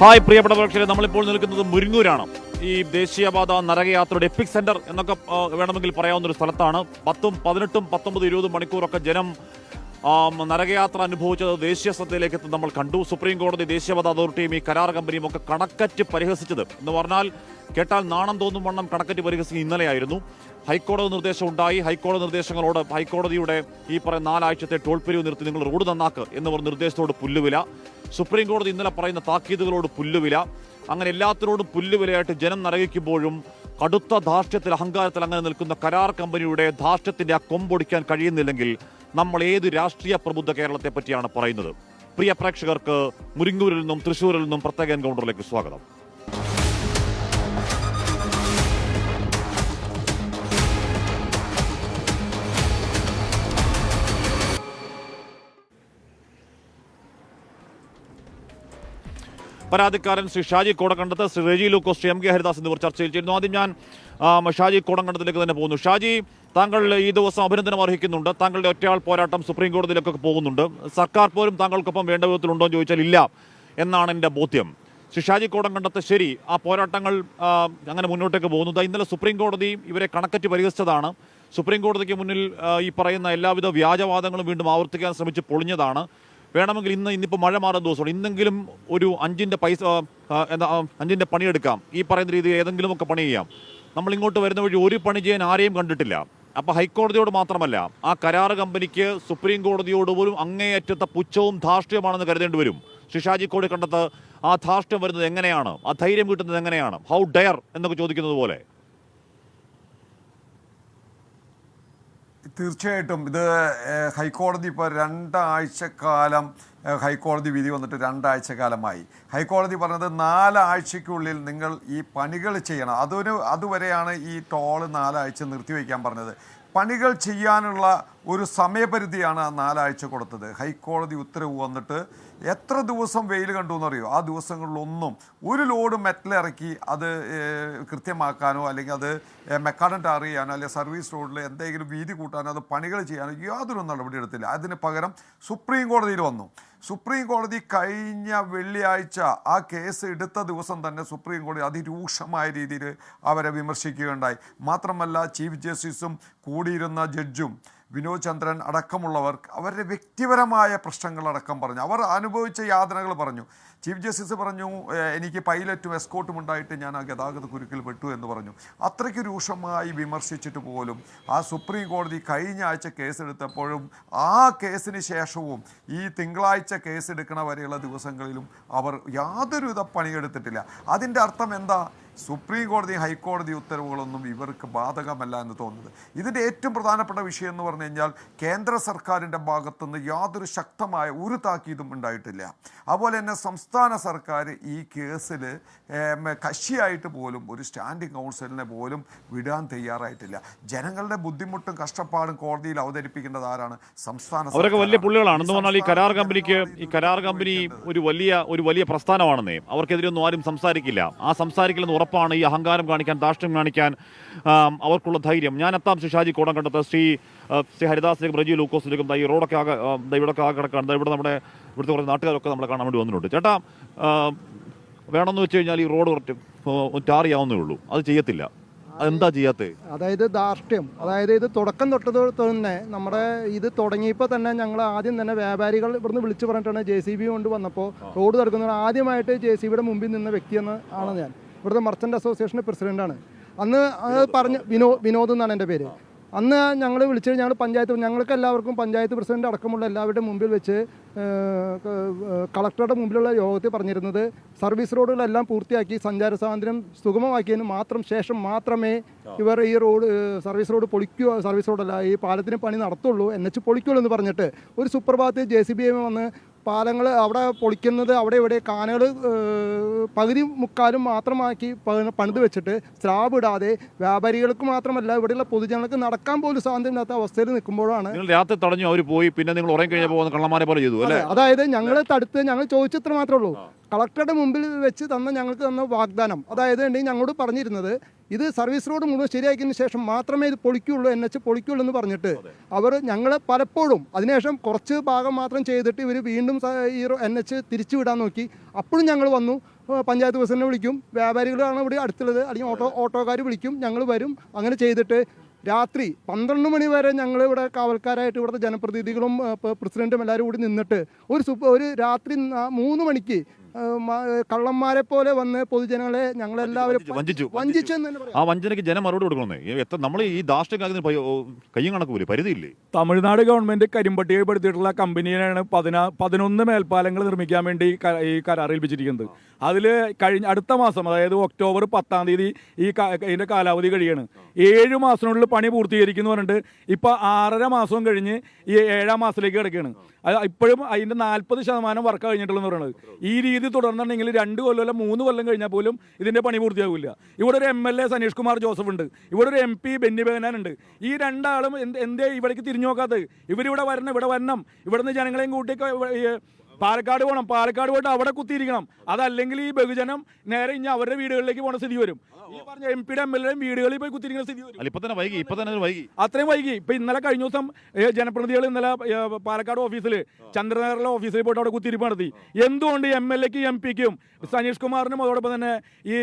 Hi പ്രിയപ്പെട്ട പ്രേക്ഷകരെ, നമ്മളിപ്പോൾ നിൽക്കുന്നത് മുരിങ്ങൂരാണ്. ഈ ദേശീയപാത നരകയാത്രയുടെ എപ്പിക് സെന്റർ എന്നൊക്കെ വേണമെങ്കിൽ പറയാവുന്ന ഒരു സ്ഥലത്താണ്. 10, 18, 19, 20 മണിക്കൂറൊക്കെ ജനം നരകയാത്ര അനുഭവിച്ചത് ദേശീയ ശ്രദ്ധയിലേക്ക് എത്തും നമ്മൾ കണ്ടു. സുപ്രീം കോടതി, ദേശീയപാത അതോറിറ്റിയും ഈ കരാർ കമ്പനിയും ഒക്കെ കണക്കറ്റ് പരിഹസിച്ചത് എന്ന് പറഞ്ഞാൽ കേട്ടാൽ നാണം തോന്നും വണ്ണം കണക്കറ്റ് പരിഹസിച്ച് ഇന്നലെയായിരുന്നു. ഹൈക്കോടതി നിർദ്ദേശം ഉണ്ടായി. ഹൈക്കോടതി നിർദ്ദേശങ്ങളോട് ഹൈക്കോടതിയുടെ ഈ പറയുന്ന 4 ആഴ്ചത്തെ ടോൾ പിരിവ് നിർത്തി നിങ്ങൾ റോഡ് നന്നാക്ക് എന്ന് പറഞ്ഞ നിർദ്ദേശത്തോട് പുല്ലുവില. സുപ്രീം കോടതി ഇന്നലെ പറയുന്ന താക്കീതുകളോട് പുല്ലുവില. അങ്ങനെ എല്ലാത്തിനോടും പുല്ലുവിലയായിട്ട് ജനം നരകിക്കുമ്പോഴും കടുത്ത ധാർഷ്ട്യത്തിൽ, അഹങ്കാരത്തിൽ അങ്ങനെ നിൽക്കുന്ന കരാർ കമ്പനിയുടെ ധാർഷ്ട്യത്തിന്റെ ആ കൊമ്പൊടിക്കാൻ കഴിയുന്നില്ലെങ്കിൽ നമ്മൾ ഏത് രാഷ്ട്രീയ പ്രബുദ്ധ കേരളത്തെ പറ്റിയാണ് പറയുന്നത്? പ്രിയ പ്രേക്ഷകർക്ക് മുരിങ്ങൂരിൽ നിന്നും തൃശ്ശൂരിൽ നിന്നും പ്രത്യേക എൻകൗണ്ടറിലേക്ക് സ്വാഗതം. പരാതിക്കാരൻ ശ്രീ ഷാജി കോടക്കണ്ടത്ത്, ശ്രീ റെജി ലൂക്കോസ്, ശ്രീ MK ഹരിദാസ് എന്നിവർ ചർച്ചയിൽ ചേരുന്നു. ആദ്യം ഞാൻ ഷാജി കോടക്കണ്ടത്തിലേക്ക് തന്നെ പോകുന്നു. ഷാജി, താങ്കൾ ഈ ദിവസം അഭിനന്ദനം അർഹിക്കുന്നുണ്ട്. താങ്കളുടെ ഒറ്റയാൾ പോരാട്ടം സുപ്രീം കോടതിയിലേക്കൊക്കെ പോകുന്നുണ്ട്. സർക്കാർ പോലും താങ്കൾക്കൊപ്പം വേണ്ട വിധത്തിലുണ്ടോ എന്ന് ചോദിച്ചാൽ ഇല്ല എന്നാണ് എൻ്റെ ബോധ്യം. ശ്രീ ഷാജി കോടക്കണ്ടത്ത്, ശരി, ആ പോരാട്ടങ്ങൾ അങ്ങനെ മുന്നോട്ടേക്ക് പോകുന്നു. ഇന്നലെ സുപ്രീം കോടതി ഇവരെ കണക്കറ്റ് പരിഹസിച്ചതാണ്. സുപ്രീം കോടതിക്ക് മുന്നിൽ ഈ പറയുന്ന എല്ലാവിധ വ്യാജവാദങ്ങളും വീണ്ടും ആവർത്തിക്കാൻ ശ്രമിച്ച് പൊളിഞ്ഞതാണ്. വേണമെങ്കിൽ ഇന്നിപ്പോൾ മഴ മാറുന്ന ദിവസമാണ്, ഇന്നെങ്കിലും ഒരു 5-ന്റെ പൈസ, 5-ന്റെ പണിയെടുക്കാം. ഈ പറയുന്ന രീതിയിൽ ഏതെങ്കിലുമൊക്കെ പണി ചെയ്യാം. നമ്മൾ ഇങ്ങോട്ട് വരുന്ന വഴി ഒരു പണി ചെയ്യാൻ ആരെയും കണ്ടിട്ടില്ല. അപ്പോൾ ഹൈക്കോടതിയോട് മാത്രമല്ല, ആ കരാർ കമ്പനിക്ക് സുപ്രീം കോടതിയോട് പോലും അങ്ങേയറ്റത്തെ പുച്ഛവും ധാർഷ്ട്യമാണെന്ന് കരുതേണ്ടി വരും. ശ്രീ ഷാജി കോടക്കണ്ടത്ത്, ആ ധാർഷ്ട്യം വരുന്നത് എങ്ങനെയാണ്? ആ ധൈര്യം കിട്ടുന്നത് എങ്ങനെയാണ്? ഹൗ ഡെയർ എന്നൊക്കെ ചോദിക്കുന്നത് പോലെ. തീർച്ചയായിട്ടും ഇത് ഹൈക്കോടതി ഇപ്പോൾ 2 ആഴ്ചക്കാലം ഹൈക്കോടതി വിധി വന്നിട്ട് 2 ആഴ്ചക്കാലമായി. ഹൈക്കോടതി പറഞ്ഞത് 4 ആഴ്ചയ്ക്കുള്ളിൽ നിങ്ങൾ ഈ പണികൾ ചെയ്യണം. അതുവരെയാണ് ഈ ടോള് 4 ആഴ്ച നിർത്തിവെക്കാൻ പറഞ്ഞത്. പണികൾ ചെയ്യാനുള്ള ഒരു സമയപരിധിയാണ് 4 ആഴ്ച കൊടുത്തത്. ഹൈക്കോടതി ഉത്തരവ് വന്നിട്ട് എത്ര ദിവസം വെയിൽ കണ്ടു എന്നറിയോ? ആ ദിവസങ്ങളിലൊന്നും ഒരു ലോഡ് മെറ്റൽ ഇറക്കി അത് കൃത്യമാക്കാനോ അല്ലെങ്കിൽ അത് മെക്കാഡൻ ടാർ ചെയ്യാനോ അല്ലെങ്കിൽ സർവീസ് റോഡിൽ എന്തെങ്കിലും വീതി കൂട്ടാനോ അത് പണികൾ ചെയ്യാനോ യാതൊരു നടപടി എടുത്തില്ല. അതിന് പകരം സുപ്രീം കോടതിയിൽ വന്നു. സുപ്രീം കോടതി കഴിഞ്ഞ വെള്ളിയാഴ്ച ആ കേസ് എടുത്ത ദിവസം തന്നെ സുപ്രീം കോടതി അതിരൂക്ഷമായ രീതിയിൽ അവരെ വിമർശിക്കുകയുണ്ടായി. മാത്രമല്ല, ചീഫ് ജസ്റ്റിസും കൂടിയിരുന്ന ജഡ്ജും വിനോദ് ചന്ദ്രൻ അടക്കമുള്ളവർ അവരുടെ വ്യക്തിപരമായ പ്രശ്നങ്ങളടക്കം പറഞ്ഞു. അവർ അനുഭവിച്ച യാതനകൾ പറഞ്ഞു. ചീഫ് ജസ്റ്റിസ് പറഞ്ഞു, എനിക്ക് പൈലറ്റും എസ്കോട്ടും ഉണ്ടായിട്ട് ഞാൻ ആ ഗതാഗത കുരുക്കിൽ പെട്ടു എന്ന് പറഞ്ഞു. അത്രയ്ക്ക് രൂക്ഷമായി വിമർശിച്ചിട്ട് പോലും ആ സുപ്രീം കോടതി കഴിഞ്ഞ ആഴ്ച കേസെടുത്തപ്പോഴും ആ കേസിന് ശേഷവും ഈ തിങ്കളാഴ്ച കേസെടുക്കണ വരെയുള്ള ദിവസങ്ങളിലും അവർ യാതൊരുവിധ പണിയെടുത്തിട്ടില്ല. അതിൻ്റെ അർത്ഥം എന്താ? സുപ്രീം കോടതി, ഹൈക്കോടതി ഉത്തരവുകളൊന്നും ഇവർക്ക് ബാധകമല്ല എന്ന് തോന്നുന്നത്. ഇതിൻ്റെ ഏറ്റവും പ്രധാനപ്പെട്ട വിഷയം എന്ന് പറഞ്ഞു കഴിഞ്ഞാൽ കേന്ദ്ര സർക്കാരിൻ്റെ ഭാഗത്തുനിന്ന് യാതൊരു ശക്തമായ ഒരു താക്കീതും ഉണ്ടായിട്ടില്ല. അതുപോലെ തന്നെ സംസ്ഥാന സർക്കാർ ഈ കേസിൽ കക്ഷിയായിട്ട് പോലും ഒരു സ്റ്റാൻഡിംഗ് കൗൺസിലിനെ പോലും വിടാൻ തയ്യാറായിട്ടില്ല. ജനങ്ങളുടെ ബുദ്ധിമുട്ടും കഷ്ടപ്പാടും കോടതിയിൽ അവതരിപ്പിക്കേണ്ടത് ആരാണ്? സംസ്ഥാന. അവരൊക്കെ വലിയ പുള്ളികളാണ് എന്ന് പറഞ്ഞാൽ ഈ കരാർ കമ്പനി ഒരു വലിയ പ്രസ്ഥാനമാണെന്നേ. അവർക്കെതിരെയൊന്നും ആരും സംസാരിക്കില്ല. ആ സംസാരിക്കില്ലെന്ന് ഉറപ്പാണ്. ഈ അഹങ്കാരം കാണിക്കാൻ, ധാർഷ്ട്യം കാണിക്കാൻ അവർക്കുള്ള ധൈര്യം. ഞാൻ എത്താം ശ്രീ ഷാജി കോടക്കണ്ടത്ത്. ശ്രീ ഹരിദാസിലേക്കും റെജി ലൂക്കോസിലേക്കും ഈ റോഡൊക്കെ ഇവിടെയൊക്കെ കിടക്കാണ്. ഇവിടുത്തെ കുറച്ച് നാട്ടുകാരൊക്കെ നമ്മളെ കാണാൻ വേണ്ടി വന്നിട്ടുണ്ട്. ചേട്ടാ, വേണമെന്ന് വെച്ച് കഴിഞ്ഞാൽ ഈ റോഡ് കുറച്ച് ടാർ ചെയ്യാവുന്നേ ഉള്ളൂ, അത് ചെയ്യത്തില്ല. അതെന്താ ചെയ്യാത്തത്? അതായത് ധാർഷ്ട്യം. അതായത് ഇത് തുടക്കം തൊട്ടത് തന്നെ നമ്മുടെ ഇത് തുടങ്ങിയപ്പോൾ തന്നെ ഞങ്ങൾ ആദ്യം തന്നെ വ്യാപാരികൾ ഇവിടുന്ന് വിളിച്ചു പറഞ്ഞിട്ടാണ് JCB കൊണ്ട് വന്നപ്പോൾ റോഡ് തുറക്കുന്നത്. ആദ്യമായിട്ട് JCBയുടെ മുമ്പിൽ നിന്ന വ്യക്തിയെന്ന് ആണ് ഞാൻ. ഇവിടുത്തെ മർച്ചൻ്റ് അസോസിയേഷൻ്റെ പ്രസിഡൻ്റാണ്. അന്ന് പറഞ്ഞ വിനോദ് എന്നാണ് എൻ്റെ പേര്. അന്ന് ഞങ്ങൾ വിളിച്ചത് ഞങ്ങൾക്ക് എല്ലാവർക്കും പഞ്ചായത്ത് പ്രസിഡന്റ് അടക്കമുള്ള എല്ലാവരുടെ മുമ്പിൽ വെച്ച് കളക്ടറുടെ മുമ്പിലുള്ള യോഗത്തിൽ പറഞ്ഞിരുന്നത് സർവീസ് റോഡുകളെല്ലാം പൂർത്തിയാക്കി സഞ്ചാര സ്വാതന്ത്ര്യം സുഗമമാക്കിയതിന് ശേഷം മാത്രമേ ഇവർ ഈ സർവീസ് റോഡല്ല ഈ പാലത്തിന് പണി നടത്തുള്ളൂ, NH പൊളിക്കുള്ളൂ എന്ന് പറഞ്ഞിട്ട് ഒരു സുപ്രഭാതത്തിൽ JCB വന്ന് പാലങ്ങൾ അവിടെ പൊളിക്കുന്നത് അവിടെ ഇവിടെ കാനകൾ പകുതി മുക്കാലും മാത്രമാക്കി പണിത് വെച്ചിട്ട് സ്ലാബ് ഇടാതെ വ്യാപാരികൾക്ക് മാത്രമല്ല ഇവിടെയുള്ള പൊതുജനങ്ങൾക്ക് നടക്കാൻ പോലും സ്വാതന്ത്ര്യമില്ലാത്ത അവസ്ഥയിൽ നിൽക്കുമ്പോഴാണ് രാത്രി തടഞ്ഞു അവർ പോയി. പിന്നെ നിങ്ങൾ ഉറങ്ങി കഴിഞ്ഞപ്പോൾ കള്ളന്മാരെ പോലെ ചെയ്തു അല്ലേ? അതായത് ഞങ്ങൾ തടുത്ത് ഞങ്ങൾ ചോദിച്ചത്ര മാത്രമേ ഉള്ളൂ. കളക്ടറുടെ മുമ്പിൽ വെച്ച് ഞങ്ങൾക്ക് തന്ന വാഗ്ദാനം അതായത് ഞങ്ങളോട് പറഞ്ഞിരുന്നത് ഇത് സർവീസ് റോഡ് മുഴുവൻ ശരിയാക്കിയതിന് ശേഷം മാത്രമേ ഇത് പൊളിക്കുള്ളൂ, NH പൊളിക്കുള്ളൂ എന്ന് പറഞ്ഞിട്ട് അവർ ഞങ്ങൾ പലപ്പോഴും അതിനുശേഷം കുറച്ച് ഭാഗം മാത്രം ചെയ്തിട്ട് ഇവർ വീണ്ടും ഈ NH തിരിച്ചു വിടാൻ നോക്കി. അപ്പോഴും ഞങ്ങൾ വന്നു. പഞ്ചായത്ത് പ്രസിഡന്റിനെ വിളിക്കും, വ്യാപാരികളാണ് ഇവിടെ അടുത്തുള്ളത്, അല്ലെങ്കിൽ ഓട്ടോക്കാർ വിളിക്കും, ഞങ്ങൾ വരും. അങ്ങനെ ചെയ്തിട്ട് രാത്രി 12 മണി വരെ ഞങ്ങൾ ഇവിടെ കാവൽക്കാരായിട്ട് ഇവിടുത്തെ ജനപ്രതിനിധികളും പ്രസിഡന്റും എല്ലാവരും കൂടി നിന്നിട്ട് ഒരു രാത്രി 3 മണിക്ക് കള്ളന്മാരെ പോലെ വന്ന് പൊതുജനങ്ങളെ ഞങ്ങളെല്ലാവരും വഞ്ചിച്ചു എന്ന് തന്നെ പറയാം. ആ വഞ്ചനയ്ക്ക് ജനം മറുപടി കൊടുക്കണമെന്നേ. നമ്മൾ ഈ ധാർഷ്ട്യക്കാലത്തിന് കയ്യും കണക്കൂലേ, പരിധിയില്ലേ? തമിഴ്നാട് ഗവൺമെന്റ് കരിമ്പട്ടികപ്പെടുത്തിയിട്ടുള്ള കമ്പനിയാണ് 11 മേൽപ്പാലങ്ങൾ നിർമ്മിക്കാൻ വേണ്ടി ഈ കരാർ ഏൽപ്പിച്ചിരിക്കുന്നത്. അതിൽ അടുത്ത മാസം, അതായത് ഒക്ടോബർ 10-ാം തീയതി ഇതിന്റെ കാലാവധി കഴിയാണ്. 7 മാസത്തിനുള്ളിൽ പണി പൂർത്തീകരിക്കുന്നു പറഞ്ഞിട്ട് ഇപ്പൊ 6.5 മാസം കഴിഞ്ഞ് ഈ 7-ാം മാസത്തിലേക്ക് കിടക്കുകയാണ്. ഇപ്പോഴും അതിന്റെ 40% വർക്ക് കഴിഞ്ഞിട്ടുള്ളതെന്ന് പറയുന്നത്. ഈ രീതി തുടർന്നുണ്ടെങ്കിൽ 2 കൊല്ലം അല്ല 3 കൊല്ലം കഴിഞ്ഞാൽ പോലും ഇതിന്റെ പണി പൂർത്തിയാകില്ല. ഇവിടെ ഒരു MLA സനീഷ് കുമാർ ജോസഫ് ഉണ്ട്, ഇവിടെ ഒരു MP ബെന്നി ബെഹനാൻ ഉണ്ട്. ഈ രണ്ടാളും എന്തേ ഇവിടേക്ക് തിരിഞ്ഞു നോക്കാത്തത്? ഇവിടെ വരണം, ഇവിടുന്ന് ജനങ്ങളെയും കൂട്ടി പാലക്കാട് പോകണം, പാലക്കാട് പോയിട്ട് അവിടെ കുത്തിയിരിക്കണം. അതല്ലെങ്കിൽ ഈ ബഹുജനം നേരെ ഇനി അവരുടെ വീടുകളിലേക്ക് പോകണ സ്ഥിതി വരും. ഈ പറഞ്ഞ MP-യുടെ MLA-യും വീടുകളിൽ പോയി കുത്തിയിരിക്കുന്ന സ്ഥിതി വരും. അത്രയും വൈകി. ഇപ്പൊ ഇന്നലെ കഴിഞ്ഞ ദിവസം ജനപ്രതിനിധികൾ ഇന്നലെ പാലക്കാട് ഓഫീസിൽ, ചന്ദ്രനഗറിലെ ഓഫീസിൽ പോയിട്ട് അവിടെ കുത്തിരിപ്പ് നടത്തി. എന്തുകൊണ്ട് MLA-ക്കും MP-ക്കും സനീഷ് കുമാറിനും അതോടൊപ്പം തന്നെ ഈ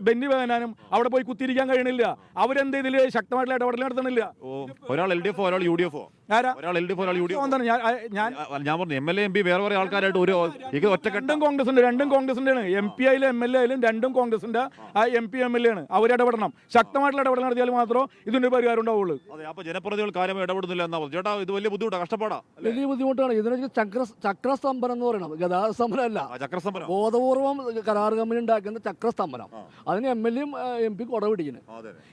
ബെന്നി ബെഹനാനും അവിടെ പോയി കുത്തിരിക്കാൻ കഴിയണില്ല? അവരെന്ത് ഇതിൽ ശക്തമായിട്ടുള്ള ഇടപെടൽ നടത്തണില്ല? ഒരാൾ LDF, ഒരാൾ UDF. ഞാൻ പറഞ്ഞു MLA MP വേറെ വേറെ ആൾക്കാരായിട്ട് രണ്ടും കോൺഗ്രസിന്റെ ആണ്. MP ആയാലും MLA ആയാലും രണ്ടും കോൺഗ്രസിന്റെ MP MLA ആണ്. അവരിടപെടണം, ശക്തമായിട്ടുള്ള ഇടപെടൽ നടത്തിയാൽ മാത്രമേ ഇതിന്റെ പരിഹാരം ഉണ്ടാവുള്ളൂ. അപ്പൊ ജനപ്രതിനിധികൾ കാര്യമായി ഇടപെടുന്നില്ല എന്നാ ചേട്ടാ? ഇത് വലിയ ബുദ്ധിമുട്ടാണ്, കഷ്ടപ്പാടാ, വലിയ ബുദ്ധിമുട്ടാണ്. ഇതിനൊരു ചക്രസ്തംഭനം എന്ന് പറയണം, ഗതാഗത സമരമല്ല. ചക്രസ്തംഭനം ബോധപൂർവം കരാർ കമ്പനി ഉണ്ടാക്കുന്ന ചക്രസ്തംഭനം. അതിന് MLA-യും MP-യും കൊട പിടിക്കുന്നത്.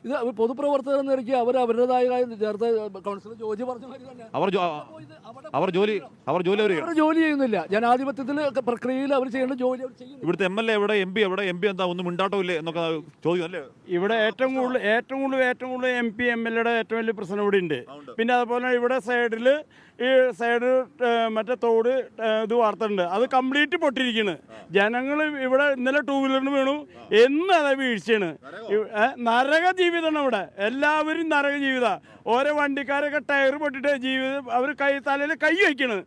ഇത് പൊതുപ്രവർത്തകർ എന്ന നിലയ്ക്ക് അവർ അവരുടേതായ നേരത്തെ കൗൺസിലർ ജോജി പറഞ്ഞ മാതിരി തന്നെ അവർ ജോലി ചെയ്യുന്നില്ല. ജനാധിപത്യത്തിൽ പ്രക്രിയയിൽ അവർ ചെയ്യേണ്ട ജോലി അവർ ചെയ്യുന്നു. ഇവിടുത്തെ MLA എവിടെ, MP എവിടെ, MP എന്താ ഒന്നും മിണ്ടാട്ടമില്ലേ എന്നൊക്കെ ചോദിക്കും അല്ലേ? ഇവിടെ ഏറ്റവും കൂടുതൽ MP MLA-യുടെ ഏറ്റവും വലിയ പ്രശ്നം ഇവിടെ ഉണ്ട്. പിന്നെ അതുപോലെ ഇവിടെ സൈഡ് മറ്റേ തോട് ഇത് വാർത്തുണ്ട്, അത് കംപ്ലീറ്റ് പൊട്ടിയിരിക്കുന്നു. ജനങ്ങൾ ഇവിടെ ഇന്നലെ 2 വീലറിന് വീണു, എന്ന് അത് വീഴ്ചയാണ്. നരക ജീവിതമാണ് ഇവിടെ, എല്ലാവരും നരക ജീവിതം. ഓരോ വണ്ടിക്കാരൊക്കെ ടയർ പൊട്ടിട്ട് ജീവിതം അവർ തലയിൽ കൈ വയ്ക്കണ്.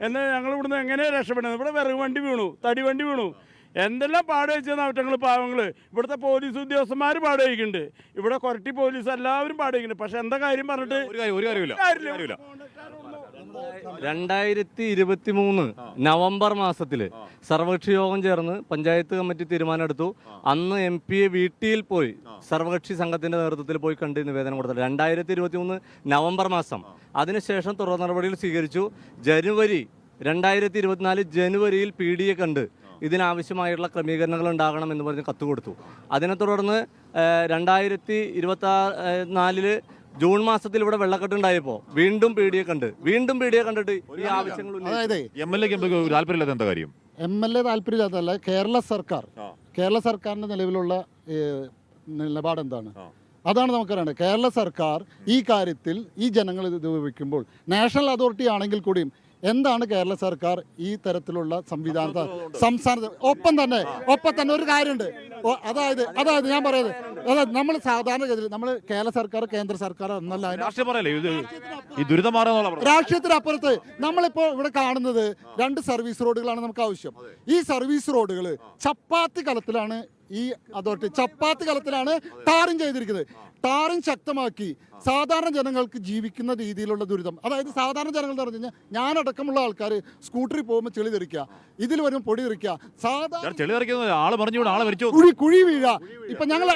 എന്നാൽ ഞങ്ങൾ ഇവിടുന്ന് എങ്ങനെയാണ് രക്ഷപ്പെടുന്നത്? ഇവിടെ വിറക് വണ്ടി വീണു, തടി വണ്ടി വീണു, എന്തെല്ലാം പാട് വെച്ചെന്ന് അവറ്റങ്ങൾ പാവങ്ങൾ. ഇവിടുത്തെ പോലീസ് ഉദ്യോഗസ്ഥന്മാർ പാട് വയ്ക്കുന്നുണ്ട്, ഇവിടെ കൊരട്ടി പോലീസ് എല്ലാവരും പാട് വയ്ക്കുന്നുണ്ട്. പക്ഷെ എന്താ കാര്യം പറഞ്ഞിട്ട് ഒരു കാര്യമില്ല. 2023 നവംബർ മാസത്തിൽ സർവകക്ഷി യോഗം ചേർന്ന് പഞ്ചായത്ത് കമ്മിറ്റി തീരുമാനമെടുത്തു. അന്ന് MP-യെ വീട്ടിൽ പോയി സർവകക്ഷി സംഘത്തിന്റെ നേതൃത്വത്തിൽ പോയി കണ്ട് നിവേദനം കൊടുത്തത് 2023 നവംബർ മാസം. അതിനുശേഷം തുടർ നടപടികൾ സ്വീകരിച്ചു. 2024 ജനുവരിയിൽ PD-യെ കണ്ട് ഇതിനാവശ്യമായിട്ടുള്ള ക്രമീകരണങ്ങൾ ഉണ്ടാകണം എന്ന് പറഞ്ഞ് കത്ത് കൊടുത്തു. അതിനെ തുടർന്ന് 2024 ജൂൺ മാസത്തിൽ ഇവിടെ വെള്ളക്കെട്ടുണ്ടായപ്പോൾ വീണ്ടും PD-യെ കണ്ടിട്ട് ഈ ആവശ്യങ്ങൾ താല്പര്യമില്ലാത്ത എന്താ കാര്യം? MLA താല്പര്യമില്ലാത്തല്ല, കേരള സർക്കാരിന്റെ നിലവിലുള്ള നിലപാട് എന്താണ്? അതാണ് നമുക്കറിയേണ്ടത്. കേരള സർക്കാർ ഈ കാര്യത്തിൽ ഈ ജനങ്ങൾ ഇത് ഉപയോഗിക്കുമ്പോൾ നാഷണൽ അതോറിറ്റി ആണെങ്കിൽ കൂടിയും എന്താണ് കേരള സർക്കാർ ഈ തരത്തിലുള്ള സംവിധാനത്തെ സംസ്ഥാനത്ത് ഒപ്പം തന്നെ ഒരു കാര്യമുണ്ട്. അതായത് ഞാൻ പറയുന്നത്, അതായത് നമ്മൾ സാധാരണഗതിയിൽ നമ്മൾ കേരള സർക്കാർ കേന്ദ്ര സർക്കാർ എന്നല്ല, രാഷ്ട്രീയത്തിനപ്പുറത്ത് നമ്മളിപ്പോൾ ഇവിടെ കാണുന്നത് 2 സർവീസ് റോഡുകളാണ് നമുക്ക് ആവശ്യം. ഈ സർവീസ് റോഡുകൾ ചപ്പാത്തി കലത്തിലാണ് ടാറിങ് ചെയ്തിരിക്കുന്നത്. ടാറിങ് ശക്തമാക്കി സാധാരണ ജനങ്ങൾക്ക് ജീവിക്കുന്ന രീതിയിലുള്ള ദുരിതം, അതായത് സാധാരണ ജനങ്ങൾ എന്ന് പറഞ്ഞു കഴിഞ്ഞാൽ ഞാനടക്കമുള്ള ആൾക്കാർ സ്കൂട്ടറിൽ പോകുമ്പോൾ ചെളി തെറിക്കുക, ഇതിൽ വരുമ്പോൾ പൊടി തെറിക്കുക, കുഴി വീഴുക. ഇപ്പൊ ഞങ്ങൾ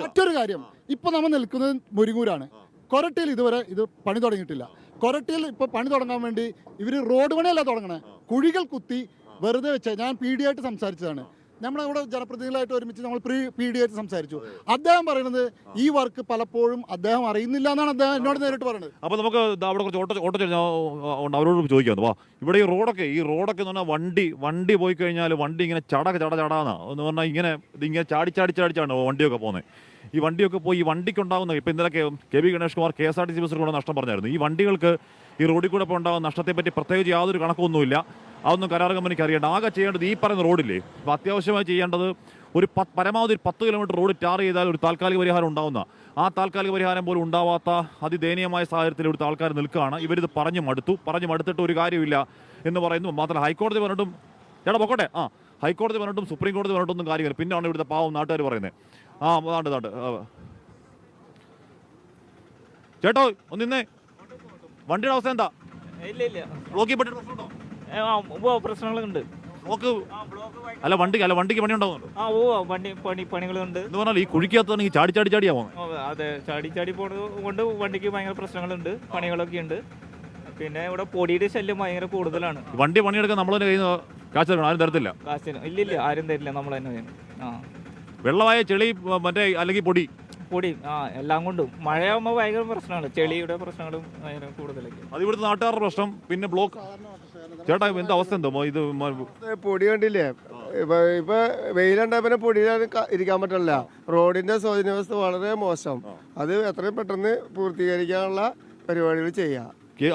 മറ്റൊരു കാര്യം, ഇപ്പൊ നമ്മൾ നിൽക്കുന്നത് മുരിങ്ങൂരാണ്. കൊരട്ടിയിൽ ഇതുവരെ ഇത് പണി തുടങ്ങിയിട്ടില്ല. കൊരട്ടിയിൽ ഇപ്പൊ പണി തുടങ്ങാൻ വേണ്ടി ഇവർ റോഡ് പണിയല്ല തുടങ്ങണേ, കുഴികൾ കുത്തി വെറുതെ വെച്ച. ഞാൻ PD-ആയിട്ട് സംസാരിച്ചതാണ്. നമ്മളിവിടെ ജനപ്രതിനിധികളായിട്ട് ഒരുമിച്ച് നമ്മൾ PD-ആയിട്ട് സംസാരിച്ചു. അദ്ദേഹം പറയുന്നത് ഈ വർക്ക് പലപ്പോഴും അദ്ദേഹം അറിയുന്നില്ല എന്നാണ് അദ്ദേഹം എന്നോട് നേരിട്ട് പറയുന്നത്. അപ്പോൾ നമുക്ക് അവിടെ കുറച്ച് ഓട്ടോ അവരോട് ചോദിക്കാം. ഇവിടെ ഈ റോഡൊക്കെ എന്ന് പറഞ്ഞാൽ വണ്ടി പോയി കഴിഞ്ഞാൽ വണ്ടി ഇങ്ങനെ ചടാന്ന് എന്ന് പറഞ്ഞാൽ ഇതിങ്ങനെ ചാടിച്ചാണ് വണ്ടിയൊക്കെ പോകുന്നത്. ഈ വണ്ടിയൊക്കെ പോയി ഈ വണ്ടിക്കുണ്ടാകുന്ന ഇപ്പം ഇന്നലെ KB ഗണേഷ് കുമാർ KSRTC ബസ്സിൽ കൂടെ നഷ്ടം പറഞ്ഞായിരുന്നു. ഈ വണ്ടികൾക്ക് ഈ റോഡിൽ കൂടെ ഇപ്പോൾ ഉണ്ടാകുന്ന നഷ്ടത്തെപ്പറ്റി പ്രത്യേകിച്ച് യാതൊരു കണക്കൊന്നുമില്ല. അതൊന്നും കരാർ കമ്പനിക്ക് അറിയേണ്ട. ആകെ ചെയ്യേണ്ടത് ഈ പറയുന്ന റോഡില്ലേ, അപ്പോൾ അത്യാവശ്യമായി ചെയ്യേണ്ടത് പരമാവധി 10 കിലോമീറ്റർ റോഡ് ടാർ ചെയ്താൽ ഒരു താൽക്കാലിക പരിഹാരം ഉണ്ടാവുന്ന, ആ താൽക്കാലിക പരിഹാരം പോലും ഉണ്ടാവാത്ത അതിദയനീയമായ സാഹചര്യത്തിൽ ഇവിടുത്തെ ആൾക്കാർ നിൽക്കുകയാണ്. ഇവരിത് പറഞ്ഞു മടുത്തിട്ട് ഒരു കാര്യമില്ല എന്ന് പറയുന്നു. മാത്രമല്ല ഹൈക്കോടതി പറഞ്ഞിട്ടും ചേട്ടാ പൊക്കോട്ടെ ഹൈക്കോടതി പറഞ്ഞിട്ടും സുപ്രീം കോടതി പറഞ്ഞിട്ടൊന്നും കാര്യമില്ല. പിന്നെയാണ് ഇവിടുത്തെ പാവം നാട്ടുകാർ പറയുന്നത്. നാട്ട് ചേട്ടോ ഒന്ന് നിന്നേ, വണ്ടിയുടെ അവസ്ഥ എന്താ? ഇല്ല ബ്ലോക്കിൽ പെട്ടിട്ട് പ്രശ്നമുണ്ടോ? പ്രശ്നങ്ങളുണ്ട്. ബ്ലോക്ക് അല്ല വണ്ടിക്ക് പണി ഉണ്ടാവുന്നുണ്ട്. പണികളുണ്ട് എന്ന് പറഞ്ഞാൽ ഈ കുഴിക്കകത്താണെങ്കിൽ ചാടിയാ പോകുന്നത്. അതെ, ചാടി പോണത് കൊണ്ട് വണ്ടിക്ക് ഭയങ്കര പ്രശ്നങ്ങളുണ്ട്, പണികളൊക്കെ ഉണ്ട്. പിന്നെ ഇവിടെ പൊടിയുടെ ശല്യം ഭയങ്കര കൂടുതലാണ്. വണ്ടി പണിയെടുക്കാൻ നമ്മൾ തന്നെ കയ്യിൽ നിന്ന് കാശ് തരണം, ആരും തരത്തില്ല. കാശിന് ഇല്ലില്ല, ആരും തരില്ല, നമ്മൾ തന്നെ ചെയ്യണം. വെള്ളമായ ചെളി മറ്റേ അല്ലെങ്കിൽ പൊടി എല്ലാം കൊണ്ടും മഴയാകുമ്പോൾ ഭയങ്കര പ്രശ്നമാണ്. ചെളിയുടെ പ്രശ്നങ്ങളും ഭയങ്കര കൂടുതലൊക്കെ. അത് ഇവിടുത്തെ നാട്ടുകാരുടെ പ്രശ്നം. പിന്നെ ബ്ലോക്ക് ചേട്ടാ എന്താ അവസ്ഥ എന്തോ ഇത് പൊടി കണ്ടില്ലേ? ഇപ്പൊ വെയിലുണ്ടായ പിന്നെ പൊടിയിലാണ് ഇരിക്കാൻ പറ്റില്ല. റോഡിന്റെ ശോചനാവസ്ഥ വളരെ മോശം. അത് എത്രയും പെട്ടെന്ന് പൂർത്തീകരിക്കാനുള്ള പരിപാടികൾ ചെയ്യാം.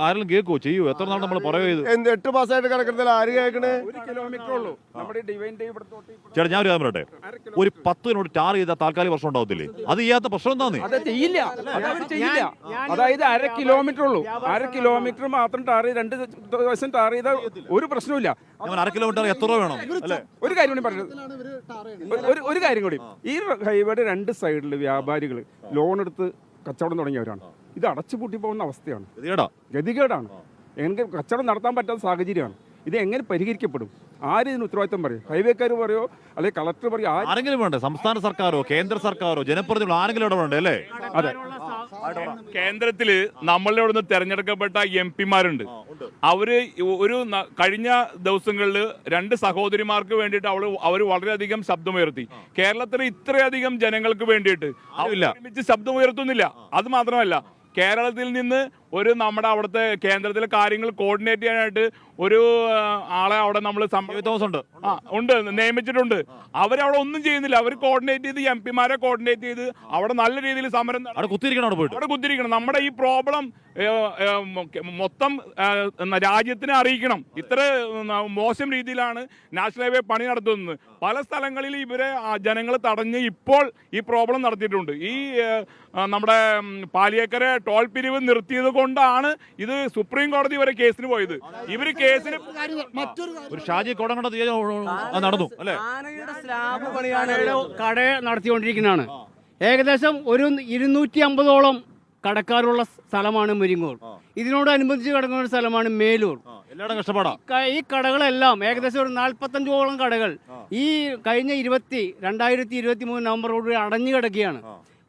ആരെങ്കിലും കേൾക്കുമോ? ചെയ്യൂ? എത്ര നാൾ നമ്മൾ പറയുക? 8 മാസമായിട്ട് കിടക്കുന്നില്ല, ആര് കേൾക്കണേ? ചേട്ടാ ഞാൻ ഒരു കാര്യം പറയട്ടെ, ഒരു 10 മിനിറ്റ് ടാർ ചെയ്താൽ താൽക്കാലിക പ്രശ്നം ഉണ്ടാവത്തില്ലേ? അത് ചെയ്യാത്ത പ്രശ്നം എന്താന്ന്? അതായത് 1/2 കിലോമീറ്റർ ഉള്ളൂ. 1/2 കിലോമീറ്റർ മാത്രം ടാർ ചെയ്ത് 2 ദിവസം ടാർ ചെയ്താൽ ഒരു പ്രശ്നമില്ല. 1/2 കിലോമീറ്റർ എത്ര രൂപ വേണം? അല്ലേ? ഒരു കാര്യം കൂടി പറഞ്ഞത്, ഒരു കാര്യം കൂടി, ഈ ഹൈവേയുടെ 2 സൈഡിൽ വ്യാപാരികൾ ലോൺ എടുത്ത് കച്ചവടം തുടങ്ങിയവരാണ്. ഇത് അടച്ചുപൂട്ടി പോകുന്ന അവസ്ഥയാണ്, ഗതികേടാണ്. എങ്ങനെ കച്ചവടം നടത്താൻ പറ്റാത്ത സാഹചര്യമാണ്. ഇത് എങ്ങനെ പരിഹരിക്കപ്പെടും? ആര് ഇതിന് ഉത്തരവാദിത്തം പറയും? ഹൈവേക്കാർ പറയോ അല്ലെങ്കിൽ കളക്ടർ പറയോ? ആരെങ്കിലും വേണ്ടേ? സംസ്ഥാന സർക്കാരോ കേന്ദ്ര സർക്കാരോ ജനപ്രതിനിധികളോ ആരെങ്കിലും ഇടപെടണ്ടേ? അല്ലേ? അതെ, കേന്ദ്രത്തില് നമ്മളുടെ അവിടെ നിന്ന് തെരഞ്ഞെടുക്കപ്പെട്ട MP-മാരുണ്ട്. അവര് കഴിഞ്ഞ ദിവസങ്ങളിൽ 2 സഹോദരിമാർക്ക് വേണ്ടിയിട്ട് അവർ വളരെയധികം ശബ്ദമുയർത്തി. കേരളത്തിൽ ഇത്രയധികം ജനങ്ങൾക്ക് വേണ്ടിയിട്ട് ഒരുമിച്ച് ശബ്ദമുയർത്തുന്നില്ല. അത് മാത്രമല്ല, കേരളത്തിൽ നിന്ന് നമ്മുടെ അവിടുത്തെ കേന്ദ്രത്തിലെ കാര്യങ്ങൾ കോർഡിനേറ്റ് ചെയ്യാനായിട്ട് ഒരു ആളെ അവിടെ നമ്മൾ ഉണ്ട്, നിയമിച്ചിട്ടുണ്ട്. അവരവിടെ ഒന്നും ചെയ്യുന്നില്ല. അവർ കോർഡിനേറ്റ് ചെയ്ത് MP-മാരെ കോർഡിനേറ്റ് ചെയ്ത് അവിടെ നല്ല രീതിയിൽ സമരം അവിടെ കുത്തിരിക്കണം. നമ്മുടെ ഈ പ്രോബ്ലം മൊത്തം രാജ്യത്തിനെ അറിയിക്കണം. ഇത്ര മോശം രീതിയിലാണ് നാഷണൽ ഹൈവേ പണി നടത്തുന്നത്. പല സ്ഥലങ്ങളിൽ ഇവരെ ജനങ്ങൾ തടഞ്ഞ് ഇപ്പോൾ ഈ പ്രോബ്ലം നടത്തിയിട്ടുണ്ട്. ഈ നമ്മുടെ പാലിയേക്കര ടോൾ പിരിവ് നിർത്തിയത് കൊണ്ടാണ് ഇത് സുപ്രീം കോടതി വരെ കേസിന് പോയത്. ഇവര് കേസിന് ഒരു ഷാജി കോടങ്ങണ്ടത് നടന്നു അല്ലേ? കട നടത്തിക്കൊണ്ടിരിക്കുന്നതാണ്. ഏകദേശം ഒരു 250ഓളം കടക്കാരുള്ള സ്ഥലമാണ് മുരിങ്ങൂർ. ഇതിനോടനുബന്ധിച്ച് കിടക്കുന്ന സ്ഥലമാണ് മേലൂർ. എല്ലാവരും കഷ്ടപ്പാടാ. ഈ കടകളെല്ലാം ഏകദേശം ഒരു 45ഓളം കടകൾ ഈ കഴിഞ്ഞ 2023 നവംബറോടുകൂടി അടഞ്ഞു കിടക്കുകയാണ്.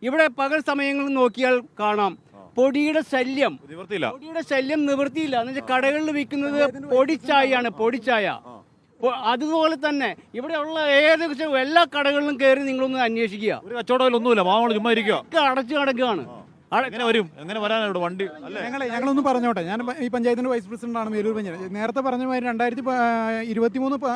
ഇവിടെ പകൽ സമയങ്ങളിൽ നോക്കിയാൽ കാണാം പൊടിയുടെ ശല്യം നിവൃത്തിയില്ല. എന്ന് വെച്ചാൽ കടകളിൽ വിൽക്കുന്നത് പൊടിച്ചായ. അതുപോലെ തന്നെ ഇവിടെയുള്ള ഏകദേശം എല്ലാ കടകളിലും കയറി നിങ്ങളൊന്ന് അന്വേഷിക്കുക. ഒരു കച്ചവടം ഒന്നുമില്ല, ചുമ്മാ ഇരിക്കുക, അടച്ചു കിടക്കുകയാണ്. എങ്ങനെ വരാനാണ് വണ്ടി? ഞങ്ങളൊന്ന് പറഞ്ഞോട്ടെ. ഞാൻ ഈ പഞ്ചായത്തിന്റെ വൈസ് പ്രസിഡന്റാണ് മേലൂർ പഞ്ചായത്ത്. നേരത്തെ പറഞ്ഞ മാതിരി 2023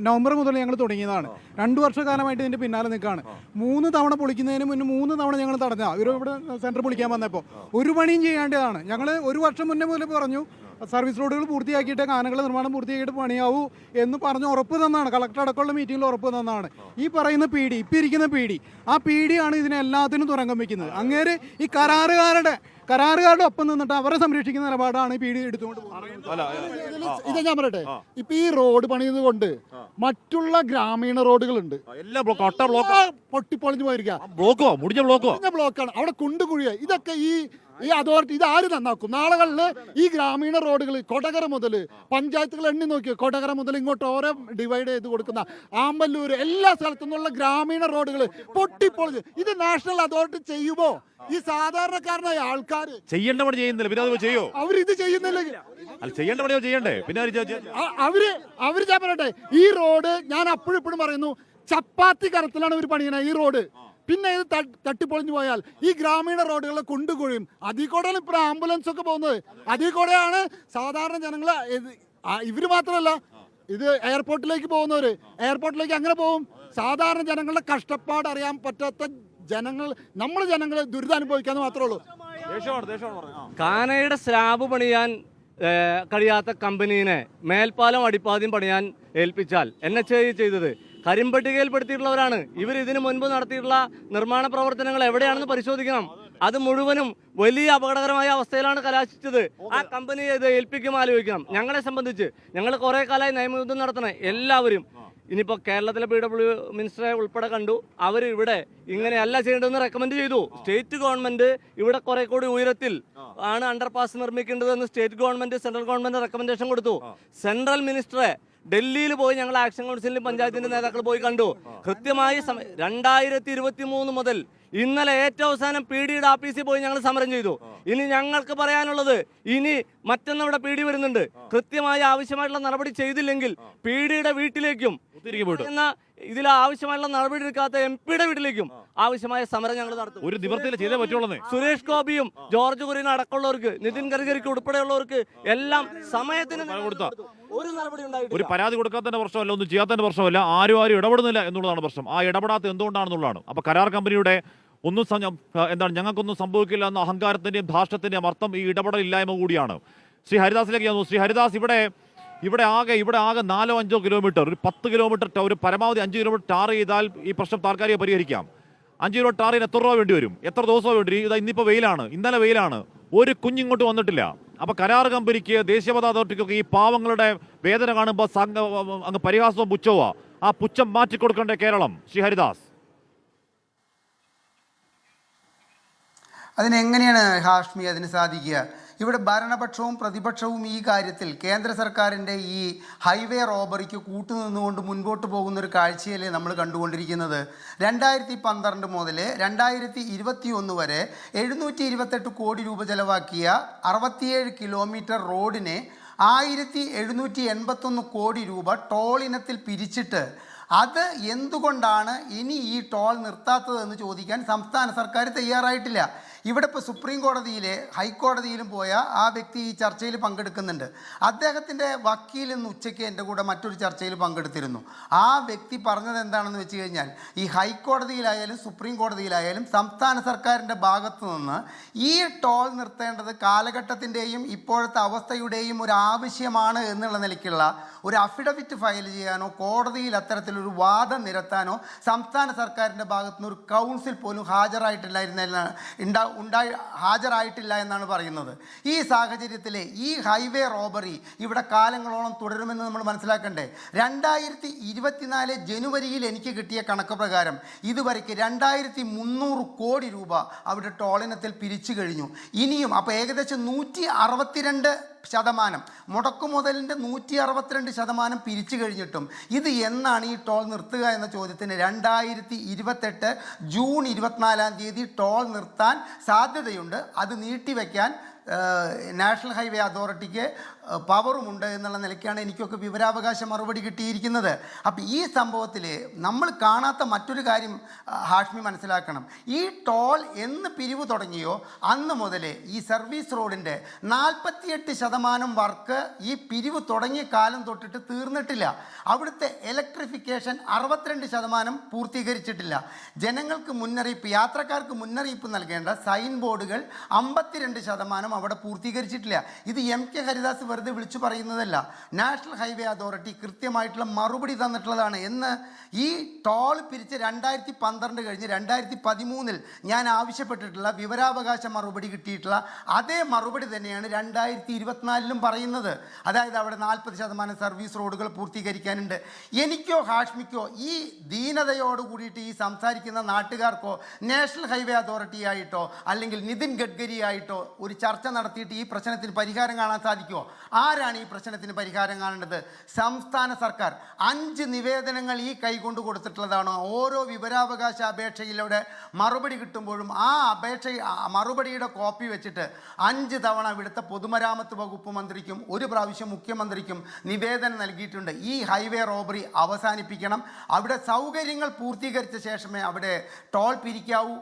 നവംബർ മുതൽ ഞങ്ങൾ തുടങ്ങിയതാണ്. 2 വർഷക്കാലമായിട്ട് ഇതിന്റെ പിന്നാലെ നിൽക്കുകയാണ്. 3 തവണ പൊളിക്കുന്നതിന് മുന്നേ 3 തവണ ഞങ്ങൾ തടഞ്ഞ. ഇവിടെ സെന്റർ പൊളിക്കാൻ വന്നപ്പോൾ ഒരു പണിയും ചെയ്യേണ്ടതാണ്. ഞങ്ങൾ 1 വർഷം മുന്നേ മുതൽ പറഞ്ഞു സർവീസ് റോഡുകൾ പൂർത്തിയാക്കിയിട്ട് കാനകളുടെ നിർമ്മാണം പൂർത്തിയാക്കിയിട്ട് പണിയാവൂ എന്ന് പറഞ്ഞ് ഉറപ്പ് തന്നാണ്. കളക്ടർ അടക്കമുള്ള മീറ്റിംഗിൽ ഉറപ്പ് തന്നാണ്. ഈ പറയുന്ന പീഡി, ഇപ്പം ഇരിക്കുന്ന പീഡി, ആ പീഡിയാണ് ഇതിനെല്ലാത്തിനും തുറങ്കം വയ്ക്കുന്നത്. അങ്ങേര് ഈ കരാറുകാരുടെ ഒപ്പം നിന്നിട്ട് അവരെ സംരക്ഷിക്കുന്ന നിലപാടാണ് ഈ പീഡി എടുത്തുകൊണ്ട് പോകുന്നത്. ഇത് ഞാൻ പറയട്ടെ, ഇപ്പൊ ഈ റോഡ് പണിയുന്നത് കൊണ്ട് മറ്റുള്ള ഗ്രാമീണ റോഡുകളുണ്ട്, പൊട്ടിപ്പൊളിഞ്ഞു പോയിരിക്കുക. ബ്ലോക്കാണ് അവിടെ കുണ്ടുകുഴിയ. ഇതൊക്കെ ഈ അതോറിറ്റി ഇത് ആര് നന്നാക്കും? നാളുകളിൽ ഈ ഗ്രാമീണ റോഡുകൾ കൊടകര മുതൽ പഞ്ചായത്തുകൾ എണ്ണി നോക്കി, കൊടകര മുതൽ ഇങ്ങോട്ട് ഓരോ ഡിവൈഡ് ചെയ്ത് കൊടുക്കുന്ന ആമ്പല്ലൂർ എല്ലാ സ്ഥലത്തു നിന്നുള്ള ഗ്രാമീണ റോഡുകൾ പൊട്ടിപ്പൊളിഞ്ഞ് ഇത് നാഷണൽ അതോറിറ്റി ചെയ്യുമോ? ഈ സാധാരണക്കാരനായ ആൾക്കാർ ചെയ്യേണ്ട പണി ചെയ്യുന്നില്ല, പിന്നെ അത് ചെയ്യോ? അവരിത് ചെയ്യുന്നില്ലെങ്കിൽ ചെയ്യേണ്ട പണിയോ ചെയ്യണ്ടേ? പിന്നെ അവര് ഞാൻ പറയട്ടെ, ഈ റോഡ് ഞാൻ അപ്പോഴും പറയുന്നു, ചപ്പാത്തി കരത്തിലാണ് ഇവർ പണിയണേ ഈ റോഡ്. പിന്നെ ഇത് തട്ടിപ്പൊളിഞ്ഞു പോയാൽ ഈ ഗ്രാമീണ റോഡുകളിൽ കുണ്ടുകുഴിയും. അതിൽ കൂടെയാണ് ഇപ്പോൾ ആംബുലൻസ് ഒക്കെ പോകുന്നത്. അതിൽ കൂടെയാണ് സാധാരണ ജനങ്ങൾ. ഇവര് മാത്രമല്ല, ഇത് എയർപോർട്ടിലേക്ക് പോകുന്നവര് എയർപോർട്ടിലേക്ക് അങ്ങനെ പോകും. സാധാരണ ജനങ്ങളുടെ കഷ്ടപ്പാട് അറിയാൻ പറ്റാത്ത നമ്മൾ ജനങ്ങൾ ദുരിതം അനുഭവിക്കാന്ന് മാത്രമേ ഉള്ളൂ. കാനയുടെ സ്ലാബ് പണിയാൻ കഴിയാത്ത കമ്പനീനെ മേൽപ്പാലം അടിപ്പാദ്യം പണിയാൻ ഏൽപ്പിച്ചാൽ NHAI ചെയ്തത് കരിമ്പട്ടികയിൽപ്പെടുത്തിയിട്ടുള്ളവരാണ്. ഇവർ ഇതിനു മുൻപ് നടത്തിയിട്ടുള്ള നിർമ്മാണ പ്രവർത്തനങ്ങൾ എവിടെയാണെന്ന് പരിശോധിക്കണം. അത് മുഴുവനും വലിയ അപകടകരമായ അവസ്ഥയിലാണ് കലാശിച്ചത്. ആ കമ്പനിയെ ഇത് ഏൽപ്പിക്കും ആലോചിക്കണം. ഞങ്ങളെ സംബന്ധിച്ച് ഞങ്ങൾ കുറേ കാലമായി നിയമയുദ്ധം നടത്തണേ. എല്ലാവരും ഇനിയിപ്പോൾ കേരളത്തിലെ PW മിനിസ്റ്ററെ ഉൾപ്പെടെ കണ്ടു. അവർ ഇവിടെ ഇങ്ങനെയല്ല ചെയ്യേണ്ടതെന്ന് റെക്കമെൻഡ് ചെയ്തു. സ്റ്റേറ്റ് ഗവൺമെന്റ് ഇവിടെ കുറെ കൂടി ഉയരത്തിൽ ആണ് അണ്ടർപാസ് നിർമ്മിക്കേണ്ടതെന്ന് state government central government recommendation കൊടുത്തു. സെൻട്രൽ മിനിസ്റ്ററെ ഡൽഹിയിൽ പോയി ഞങ്ങൾ ആക്ഷൻ കൗൺസിലിലും പഞ്ചായത്തിന്റെ നേതാക്കൾ പോയി കണ്ടു. കൃത്യമായി 2023 മുതൽ ഇന്നലെ ഏറ്റവും അവസാനം PD-യുടെ ഓഫീസിൽ പോയി ഞങ്ങൾ സമരം ചെയ്തു. ഇനി ഞങ്ങൾക്ക് പറയാനുള്ളത്, ഇനി മറ്റൊന്ന് ഇവിടെ PD വരുന്നുണ്ട്. കൃത്യമായി ആവശ്യമായിട്ടുള്ള നടപടി ചെയ്തില്ലെങ്കിൽ PD-യുടെ വീട്ടിലേക്കും എന്ന ഇതിൽ ആവശ്യമായിട്ടുള്ള നടപടി എടുക്കാത്ത MP-യുടെ വീട്ടിലേക്കും ആവശ്യമായ സമരം ഞങ്ങൾ നടത്തും. ഒരു നിവൃത്തിയിൽ ചെയ്തേ പറ്റുള്ളൂ. സുരേഷ് ഗോപിയും ജോർജ് കുര്യനും അടക്കമുള്ളവർക്ക്, നിതിൻ ഗഡ്കരിക്ക് ഉൾപ്പെടെയുള്ളവർക്ക് എല്ലാം സമയത്തിന് ഒരു നടപടി ഉണ്ടായിട്ടില്ല. ഒരു പരാതി കൊടുക്കാത്തതിന്റെ പ്രശ്നമല്ല, ഒന്നും ചെയ്യാത്തതിന്റെ പ്രശ്നമല്ല, ആരും ഇടപെടുന്നില്ല എന്നുള്ളതാണ് പ്രശ്നം. ആ ഇടപെടാത്ത എന്തുകൊണ്ടാണെന്നുള്ളതാണ്. അപ്പൊ കരാർ കമ്പനിയുടെ ഞങ്ങൾക്കൊന്നും സംഭവിക്കില്ല എന്ന അഹങ്കാരത്തിന്റെയും ധാർഷ്ട്യത്തിന്റെയും അർത്ഥം ഈ ഇടപെടലില്ലായ്മ കൂടിയാണ്. ശ്രീ ഹരിദാസിലേക്ക് വന്നു. ശ്രീ ഹരിദാസ്, ഇവിടെ ആകെ 4-5 കിലോമീറ്റർ, ഒരു 10 കിലോമീറ്റർ, ഒരു പരമാവധി 5 കിലോമീറ്റർ ടാർ ചെയ്താൽ ഈ പ്രശ്നം താൽക്കാലിക പരിഹരിക്കാം. 5 കിലോമീറ്റർ ടാറിന് എത്ര രൂപ വേണ്ടി വരും? എത്ര ദിവസം വേണ്ടി വരും? ഇതാ ഇന്നിപ്പോൾ വെയിലാണ്, ഇന്നലെ വെയിലാണ്, ഒരു കുഞ്ഞിങ്ങോട്ട് വന്നിട്ടില്ല. അപ്പൊ കരാർ കമ്പനിക്ക്, ദേശീയപാത അതോറിറ്റിക്കൊക്കെ ഈ പാവങ്ങളുടെ വേദന കാണുമ്പോൾ അങ്ങ് പരിഹാസവും പുച്ഛവുക. ആ പുച്ഛം മാറ്റിക്കൊടുക്കേണ്ട കേരളം. ശ്രീ ഹരിദാസ്, അതിനെങ്ങനെയാണ് ഹാഷ്മി അതിന് സാധിക്കുക? ഇവിടെ ഭരണപക്ഷവും പ്രതിപക്ഷവും ഈ കാര്യത്തിൽ കേന്ദ്ര സർക്കാരിൻ്റെ ഈ ഹൈവേ റോബറിക്ക് കൂട്ടുനിന്നുകൊണ്ട് മുൻപോട്ട് പോകുന്ന ഒരു കാഴ്ചയല്ലേ നമ്മൾ കണ്ടുകൊണ്ടിരിക്കുന്നത്. 2012 മുതൽ 2021 വരെ 728 കോടി രൂപ ചെലവാക്കിയ 67 കിലോമീറ്റർ റോഡിനെ 1781 കോടി രൂപ ടോൾ ഇനത്തിൽ പിരിച്ചിട്ട് അത് എന്തുകൊണ്ടാണ് ഇനി ഈ ടോൾ നിർത്താത്തതെന്ന് ചോദിക്കാൻ സംസ്ഥാന സർക്കാർ തയ്യാറായിട്ടില്ല. ഇവിടെ ഇപ്പോൾ സുപ്രീം കോടതിയിലെ ഹൈക്കോടതിയിലും പോയ ആ വ്യക്തി ഈ ചർച്ചയിൽ പങ്കെടുക്കുന്നുണ്ട്. അദ്ദേഹത്തിൻ്റെ വക്കീൽ ഇന്ന് ഉച്ചയ്ക്ക് എൻ്റെ കൂടെ മറ്റൊരു ചർച്ചയിൽ പങ്കെടുത്തിരുന്നു. ആ വ്യക്തി പറഞ്ഞത് എന്താണെന്ന് വെച്ച് കഴിഞ്ഞാൽ, ഈ ഹൈക്കോടതിയിലായാലും സുപ്രീം കോടതിയിലായാലും സംസ്ഥാന സർക്കാരിൻ്റെ ഭാഗത്തു നിന്ന് ഈ ടോൾ നിർത്തേണ്ടത് കാലഘട്ടത്തിൻ്റെയും ഇപ്പോഴത്തെ അവസ്ഥയുടെയും ഒരു ആവശ്യമാണ് എന്നുള്ള നിലയ്ക്കുള്ള ഒരു അഫിഡവിറ്റ് ഫയൽ ചെയ്യാനോ കോടതിയിൽ അത്തരത്തിലൊരു വാദം നിരത്താനോ സംസ്ഥാന സർക്കാരിൻ്റെ ഭാഗത്തുനിന്ന് ഒരു കൗൺസിൽ പോലും ഹാജരായിട്ടില്ല എന്നാണ് പറയുന്നത്. ഈ സാഹചര്യത്തിൽ ഈ ഹൈവേ റോബറി ഇവിടെ കാലങ്ങളോളം തുടരുമെന്ന് നമ്മൾ മനസ്സിലാക്കണ്ടേ. 2024 ജനുവരിയിൽ എനിക്ക് കിട്ടിയ കണക്ക് പ്രകാരം ഇതുവരെയ്ക്ക് 2300 കോടി രൂപ അവിടെ ടോളിനത്തിൽ പിരിച്ചു കഴിഞ്ഞു. ഇനിയും അപ്പോൾ ഏകദേശം 162% മുടക്കുമുതലിൻ്റെ 162% പിരിച്ചു കഴിഞ്ഞിട്ടും ഇത് എന്നാണ് ഈ ടോൾ നിർത്തുക എന്ന ചോദ്യത്തിന് 2028 ജൂൺ 24 ടോൾ നിർത്താൻ സാധ്യതയുണ്ട്. അത് നീട്ടിവെക്കാൻ നാഷണൽ ഹൈവേ അതോറിറ്റിക്ക് പവറുമുണ്ട് എന്നുള്ള നിലയ്ക്കാണ് എനിക്കൊക്കെ വിവരാവകാശ മറുപടി കിട്ടിയിരിക്കുന്നത്. അപ്പം ഈ സംഭവത്തിൽ നമ്മൾ കാണാത്ത മറ്റൊരു കാര്യം ഹാഷ്മി മനസ്സിലാക്കണം. ഈ ടോൾ എന്ന് പിരിവ് തുടങ്ങിയോ അന്ന് മുതൽ ഈ സർവീസ് റോഡിൻ്റെ 48% വർക്ക് ഈ പിരിവ് തുടങ്ങിയ കാലം തൊട്ടിട്ട് തീർന്നിട്ടില്ല. അവിടുത്തെ ഇലക്ട്രിഫിക്കേഷൻ 62% പൂർത്തീകരിച്ചിട്ടില്ല. ജനങ്ങൾക്ക് മുന്നറിയിപ്പ്, യാത്രക്കാർക്ക് മുന്നറിയിപ്പ് നൽകേണ്ട സൈൻ ബോർഡുകൾ 52% അവിടെ പൂർത്തീകരിച്ചിട്ടില്ല. ഇത് MK ഹരിദാസ് വെറുതെ വിളിച്ചു പറയുന്നതല്ല. നാഷണൽ ഹൈവേ അതോറിറ്റി കൃത്യമായിട്ടുള്ള മറുപടി തന്നിട്ടുള്ളതാണ്. എന്ന് ഈ ടോൾ പിരിച്ച് 2012 കഴിഞ്ഞ് 2013 ഞാൻ ആവശ്യപ്പെട്ടിട്ടുള്ള വിവരാവകാശ മറുപടി കിട്ടിയിട്ടുള്ള അതേ മറുപടി തന്നെയാണ് 2024 പറയുന്നത്. അതായത് അവിടെ 40% സർവീസ് റോഡുകൾ പൂർത്തീകരിക്കാനുണ്ട്. എനിക്കോ ഹാഷ്മിക്കോ ഈ ദീനതയോട് കൂടിയിട്ട് ഈ സംസാരിക്കുന്ന നാട്ടുകാർക്കോ നാഷണൽ ഹൈവേ അതോറിറ്റി ആയിട്ടോ അല്ലെങ്കിൽ നിതിൻ ഗഡ്കരി ആയിട്ടോ ഒരു ചർച്ച നടത്തിയിട്ട് ഈ പ്രശ്നത്തിന് പരിഹാരം കാണാൻ സാധിക്കുമോ? ആരാണ് ഈ പ്രശ്നത്തിന് പരിഹാരം കാണേണ്ടത്? സംസ്ഥാന സർക്കാർ 5 നിവേദനങ്ങൾ ഈ കൈകൊണ്ട് കൊടുത്തിട്ടുള്ളതാണ്. ഓരോ വിവരാവകാശ അപേക്ഷയിലൂടെ മറുപടി കിട്ടുമ്പോഴും ആ മറുപടിയുടെ കോപ്പി വെച്ചിട്ട് 5 തവണ ഇവിടുത്തെ പൊതുമരാമത്ത് വകുപ്പ് മന്ത്രിക്കും 1 പ്രാവശ്യം മുഖ്യമന്ത്രിക്കും നിവേദനം നൽകിയിട്ടുണ്ട്. ഈ ഹൈവേ റോബറി അവസാനിപ്പിക്കണം, അവിടെ സൗകര്യങ്ങൾ പൂർത്തീകരിച്ച ശേഷമേ അവിടെ ടോൾ പിരിക്കാവൂ.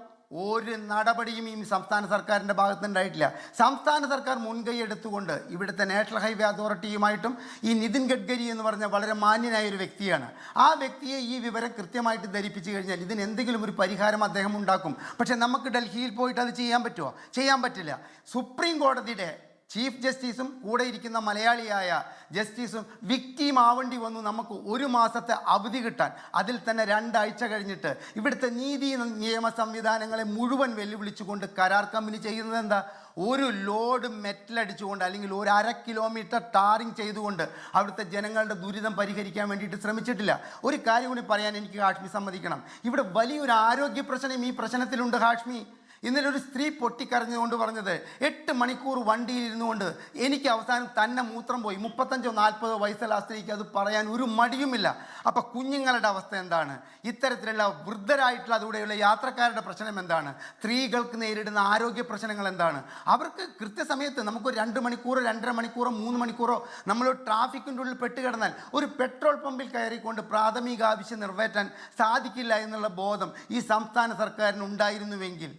ഒരു നടപടിയും ഈ സംസ്ഥാന സർക്കാരിൻ്റെ ഭാഗത്തുനിന്നുണ്ടായിട്ടില്ല. സംസ്ഥാന സർക്കാർ മുൻകൈ എടുത്തുകൊണ്ട് ഇവിടുത്തെ നാഷണൽ ഹൈവേ അതോറിറ്റിയുമായിട്ടും ഈ നിതിൻ ഗഡ്കരി എന്ന് പറഞ്ഞ വളരെ മാന്യനായ ഒരു വ്യക്തിയാണ്. ആ വ്യക്തിയെ ഈ വിവരം കൃത്യമായിട്ട് ധരിപ്പിച്ചു കഴിഞ്ഞാൽ ഇതിന് എന്തെങ്കിലും ഒരു പരിഹാരം അദ്ദേഹം ഉണ്ടാക്കും. പക്ഷേ നമുക്ക് ഡൽഹിയിൽ പോയിട്ട് അത് ചെയ്യാൻ പറ്റുമോ? ചെയ്യാൻ പറ്റില്ല. സുപ്രീം കോടതിയുടെ ചീഫ് ജസ്റ്റിസും കൂടെ ഇരിക്കുന്ന മലയാളിയായ ജസ്റ്റിസും വിക്ടീം ആവേണ്ടി വന്നു നമുക്ക് 1 മാസത്തെ അവധി കിട്ടാൻ. അതിൽ തന്നെ 2 ആഴ്ച കഴിഞ്ഞിട്ട് ഇവിടുത്തെ നീതി നിയമ സംവിധാനങ്ങളെ മുഴുവൻ വെല്ലുവിളിച്ചുകൊണ്ട് കരാർ കമ്പനി ചെയ്യുന്നത് എന്താ? ഒരു ലോഡ് മെറ്റൽ അടിച്ചുകൊണ്ട് അല്ലെങ്കിൽ ഒരു 1/2 കിലോമീറ്റർ ടാറിങ് ചെയ്തുകൊണ്ട് അവിടുത്തെ ജനങ്ങളുടെ ദുരിതം പരിഹരിക്കാൻ വേണ്ടിയിട്ട് ശ്രമിച്ചിട്ടില്ല. ഒരു കാര്യം കൂടി പറയാൻ എനിക്ക് ഹാഷ്മി സമ്മതിക്കണം. ഇവിടെ വലിയൊരു ആരോഗ്യ പ്രശ്നം ഈ പ്രശ്നത്തിലുണ്ട് ഹാഷ്മി. ഇന്നലെ ഒരു സ്ത്രീ പൊട്ടിക്കരഞ്ഞുകൊണ്ട് പറഞ്ഞത് 8 മണിക്കൂർ വണ്ടിയിൽ ഇരുന്നുകൊണ്ട് എനിക്ക് അവസാനം തന്നെ മൂത്രം പോയി. 35-40 വയസ്സുള്ള ആ സ്ത്രീക്ക് അത് പറയാൻ ഒരു മടിയുമില്ല. അപ്പം കുഞ്ഞുങ്ങളുടെ അവസ്ഥ എന്താണ്? ഇത്തരത്തിലുള്ള വൃദ്ധരായിട്ടുള്ള അതുകൂടെയുള്ള യാത്രക്കാരുടെ പ്രശ്നം എന്താണ്? സ്ത്രീകൾക്ക് നേരിടുന്ന ആരോഗ്യ പ്രശ്നങ്ങൾ എന്താണ്? അവർക്ക് കൃത്യസമയത്ത് നമുക്കൊരു 2 മണിക്കൂറോ 2.5 മണിക്കൂറോ 3 മണിക്കൂറോ നമ്മൾ ട്രാഫിക്കിൻ്റെ ഉള്ളിൽ പെട്ടുകിടന്നാൽ ഒരു പെട്രോൾ പമ്പിൽ കയറിക്കൊണ്ട് പ്രാഥമിക ആവശ്യം നിറവേറ്റാൻ സാധിക്കില്ല എന്നുള്ള ബോധം ഈ സംസ്ഥാന സർക്കാരിന് ഉണ്ടായിരുന്നുവെങ്കിൽ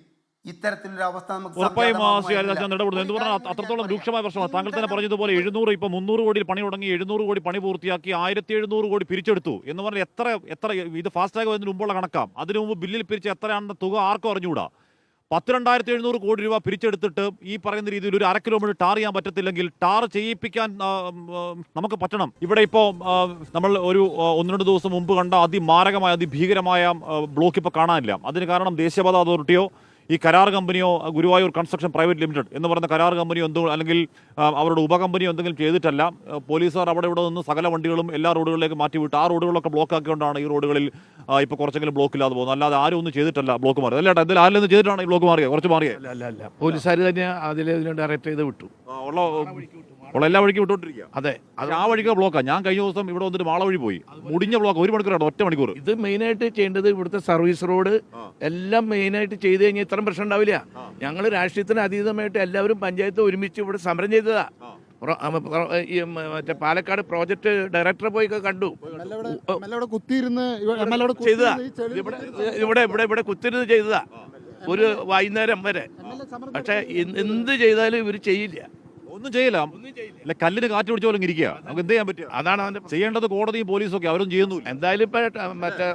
ഇത്തരത്തിലൊരു അവസ്ഥ നമുക്ക് ഉറപ്പായും ശ്രീ ഹരിദാസ് ഇടപെടുന്നു. എന്ന് പറഞ്ഞാൽ അത്രത്തോളം രൂക്ഷമായ പ്രശ്നമാണ്. താങ്കൾ തന്നെ പറഞ്ഞതുപോലെ 700 ഇപ്പം 300 കോടിയിൽ പണി തുടങ്ങി, 700 കോടി പണി പൂർത്തിയാക്കി, 1700 കോടി പിരിച്ചെടുത്തു എന്ന് പറഞ്ഞാൽ എത്ര ഇത് ഫാസ്ടാഗ് വരുന്നതിന് മുമ്പുള്ള കണക്കാം. അതിനു മുമ്പ് ബില്ലിൽ പിരിച്ച എത്രയാണെന്ന തുക ആർക്കും അറിഞ്ഞുകൂടാ. 12,700 കോടി രൂപ പിരിച്ചെടുത്തിട്ട് ഈ പറയുന്ന രീതിയിൽ ഒരു 1/2 കിലോമീറ്റർ ടാർ ചെയ്യാൻ പറ്റത്തില്ലെങ്കിൽ ടാർ ചെയ്യിപ്പിക്കാൻ നമുക്ക് പറ്റണം. ഇവിടെ ഇപ്പോൾ നമ്മൾ ഒരു 1-2 ദിവസം മുമ്പ് കണ്ട അതിമാരകമായ അതിഭീകരമായ ബ്ലോക്ക് ഇപ്പോൾ കാണാനില്ല. അതിന് കാരണം ദേശീയപാത അതോറിറ്റിയോ ഈ കരാർ കമ്പനിയോ ഗുരുവായൂർ കൺസ്ട്രക്ഷൻ പ്രൈവറ്റ് ലിമിറ്റഡ് എന്ന് പറയുന്ന കരാർ കമ്പനിയോ എന്തോ അല്ലെങ്കിൽ അവരുടെ ഉപകമ്പനിയോ എന്തെങ്കിലും ചെയ്തിട്ടല്ല. പോലീസുകാർ അവിടെ ഇവിടെ നിന്ന് സകല വണ്ടികളും എല്ലാ റോഡുകളിലേക്ക് മാറ്റിവിട്ട് ആ റോഡുകളൊക്കെ ബ്ലോക്ക് ആക്കിക്കൊണ്ടാണ് ഈ റോഡുകളിൽ ഇപ്പോൾ കുറച്ചെങ്കിലും ബ്ലോക്ക് ഇല്ലാതെ പോകുന്നത്. അല്ലാതെ ആരും ഒന്നും ചെയ്തിട്ടല്ല ബ്ലോക്ക് മാറിയത്. അല്ലേട്ടാ എന്തായാലും ആരെങ്കിലും ചെയ്തിട്ടാണ് ഈ ബ്ലോക്ക് മാറിയത്? കുറച്ച് മാറിയത് അല്ല പോലീസുകാർ തന്നെ അതിലെ ഡയറക്റ്റ് ചെയ്ത് വിട്ടു. ഉള്ള എല്ലാ വഴിക്കും വിട്ടോണ്ടിരിക്കുക. അതെ, ആ വഴിക്ക് ബ്ലോക്കാണ്. ഞാൻ കഴിഞ്ഞ ദിവസം ഇവിടെ വന്നിട്ട് മാള വഴി പോയി, മുടിഞ്ഞ ബ്ലോക്ക് 1 മണിക്കൂറാണ്, 1 മണിക്കൂർ. ഇത് മെയിനായിട്ട് ചെയ്യേണ്ടത് ഇവിടുത്തെ സർവീസ് റോഡ് എല്ലാം മെയിനായിട്ട് ചെയ്ത് കഴിഞ്ഞാൽ ഇത്രയും പ്രശ്നം ഉണ്ടാവില്ല. ഞങ്ങൾ രാഷ്ട്രീയത്തിന് അതീതമായിട്ട് എല്ലാവരും പഞ്ചായത്ത് ഒരുമിച്ച് ഇവിടെ സമരം ചെയ്തതാ. മറ്റേ പാലക്കാട് പ്രോജക്ട് ഡയറക്ടറെ പോയി കണ്ടു ചെയ്തതാ. ഇവിടെ കുത്തിരുന്ന് ചെയ്തതാ ഒരു വൈകുന്നേരം വരെ. പക്ഷെ എന്ത് ചെയ്താലും ഇവർ ചെയ്യില്ല, ഒന്നും ചെയ്യില്ല. കല്ലിന് കാറ്റ് പിടിച്ച പോലെ ഇരിക്കുക. നമുക്ക് എന്ത് ചെയ്യാൻ പറ്റും? അതാണ് അവന്റെ ചെയ്യേണ്ടത്. കോടതിയും പോലീസും ഒക്കെ അവരൊന്നും ചെയ്യുന്നു. എന്തായാലും മറ്റേ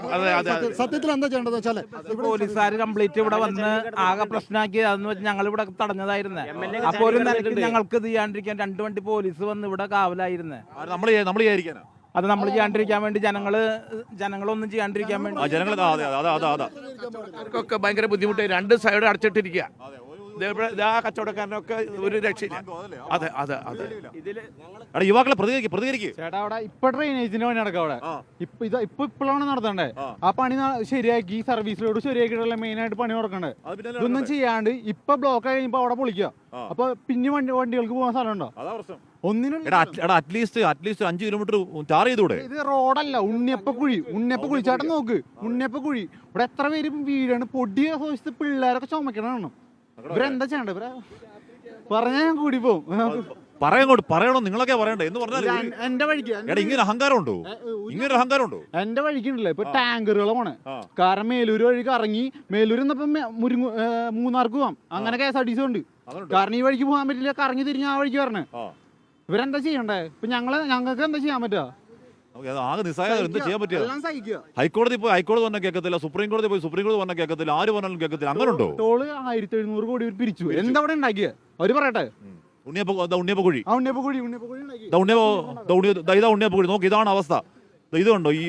സത്യത്തിൽ എന്താ ചെയ്യേണ്ടത് വെച്ചാല് പോലീസുകാർ കംപ്ലീറ്റ് ഇവിടെ വന്ന് ആകെ പ്രശ്നമാക്കി. അതെന്ന് വെച്ചാൽ ഞങ്ങൾ ഇവിടെ തടഞ്ഞതായിരുന്നേ. അപ്പോൾ ഒരു നിലയ്ക്ക് ഞങ്ങൾക്ക് ഇത് ചെയ്യാണ്ടിരിക്കാൻ 2 വണ്ടി പോലീസ് വന്ന് ഇവിടെ കാവലായിരുന്നേ. നമ്മൾ ചെയ്യാതിരിക്കാനാ അത് നമ്മൾ ചെയ്യാണ്ടിരിക്കാൻ വേണ്ടി ജനങ്ങളൊന്നും ചെയ്യാണ്ടിരിക്കാൻ വേണ്ടി ജനങ്ങൾക്കൊക്കെ ഭയങ്കര ബുദ്ധിമുട്ടായി. 2 സൈഡ് അടച്ചിട്ടിരിക്കുക. കച്ചവടക്കാരനൊക്കെ ഒരു രക്ഷയില്ല. അതെ അതെ അതെ യുവാക്കളെ പ്രതികരിക്കുക. ചേട്ടാ അവിടെ ഇപ്പൊ ഡ്രെയിനേജിന്റെ പണി നടക്കാം. അവിടെ ഇപ്പോഴാണ് നടത്തണ്ടേ. ആ പണി ശരിയാക്കി സർവീസിലോട് ശരിയാക്കിയിട്ടുള്ള മെയിൻ ആയിട്ട് പണി നടക്കണ്ടേ. ഇതൊന്നും ചെയ്യാണ്ട് ഇപ്പൊ ബ്ലോക്ക് കഴിയുമ്പോ അവിടെ പൊളിക്കുക. അപ്പൊ പിന്നെ വണ്ടികൾക്ക് പോകാൻ സ്ഥലമുണ്ടോ? ഒന്നിനും അറ്റ്ലീസ്റ്റ് 5 കിലോമീറ്റർ ടാർ ചെയ്തൂടെ? ഇത് റോഡല്ല, ഉണ്ണിയപ്പക്കുഴി ചേട്ടൻ നോക്ക്. ഉണ്ണിയപ്പക്കുഴി ഇവിടെ എത്ര പേര് വീടാണ് പൊടിയ സോഴ്സ് പിള്ളേരൊക്കെ ചുമക്കണം. ഇവരെന്താ ചെയ്യണ്ട? ഇവരെ പറഞ്ഞാൽ ഞാൻ കൂടി പോകും. പറയണോ നിങ്ങളൊക്കെ പറയണ്ടേ എന്ന് പറഞ്ഞാൽ എന്റെ വഴിക്ക് ഇങ്ങനെ അഹങ്കാരമുണ്ടോ? എന്റെ വഴിക്കുണ്ടല്ലോ ഇപ്പൊ ടാങ്കറുകൾ പോണേ. കാരണം മേലൂർ വഴി കറങ്ങി മേലൂർ മൂന്നാർക്ക് പോവാം. അങ്ങനെ KSRTC ഉണ്ട്. കാരണം ഈ വഴിക്ക് പോകാൻ പറ്റില്ല, കറങ്ങി തിരിഞ്ഞ് ആ വഴിക്ക് വരണേ. ഇവരെന്താ ചെയ്യണ്ടേ? ഇപ്പൊ ഞങ്ങൾക്ക് എന്താ ചെയ്യാൻ പറ്റുക? ആകെ നിസ്സായ എന്ത് ചെയ്യാൻ പറ്റുക? ഹൈക്കോടതി പറഞ്ഞാൽ കേൾക്കത്തില്ല, സുപ്രീം കോടതി പറഞ്ഞാൽ കേൾക്കത്തില്ല, ആര് പറഞ്ഞാലും കേൾക്കത്തില്ല. അങ്ങനെ ഉണ്ടോ? ടോള് 1700 കോടി പിരിച്ചു. എന്താ അവിടെ ഉണ്ടാക്കിയ അവര് പറയട്ടെ. ഉണ്ണിയപ്പക്കുഴി നോക്ക്, ഇതാണ് അവസ്ഥ. ഇത് കണ്ടോ ഈ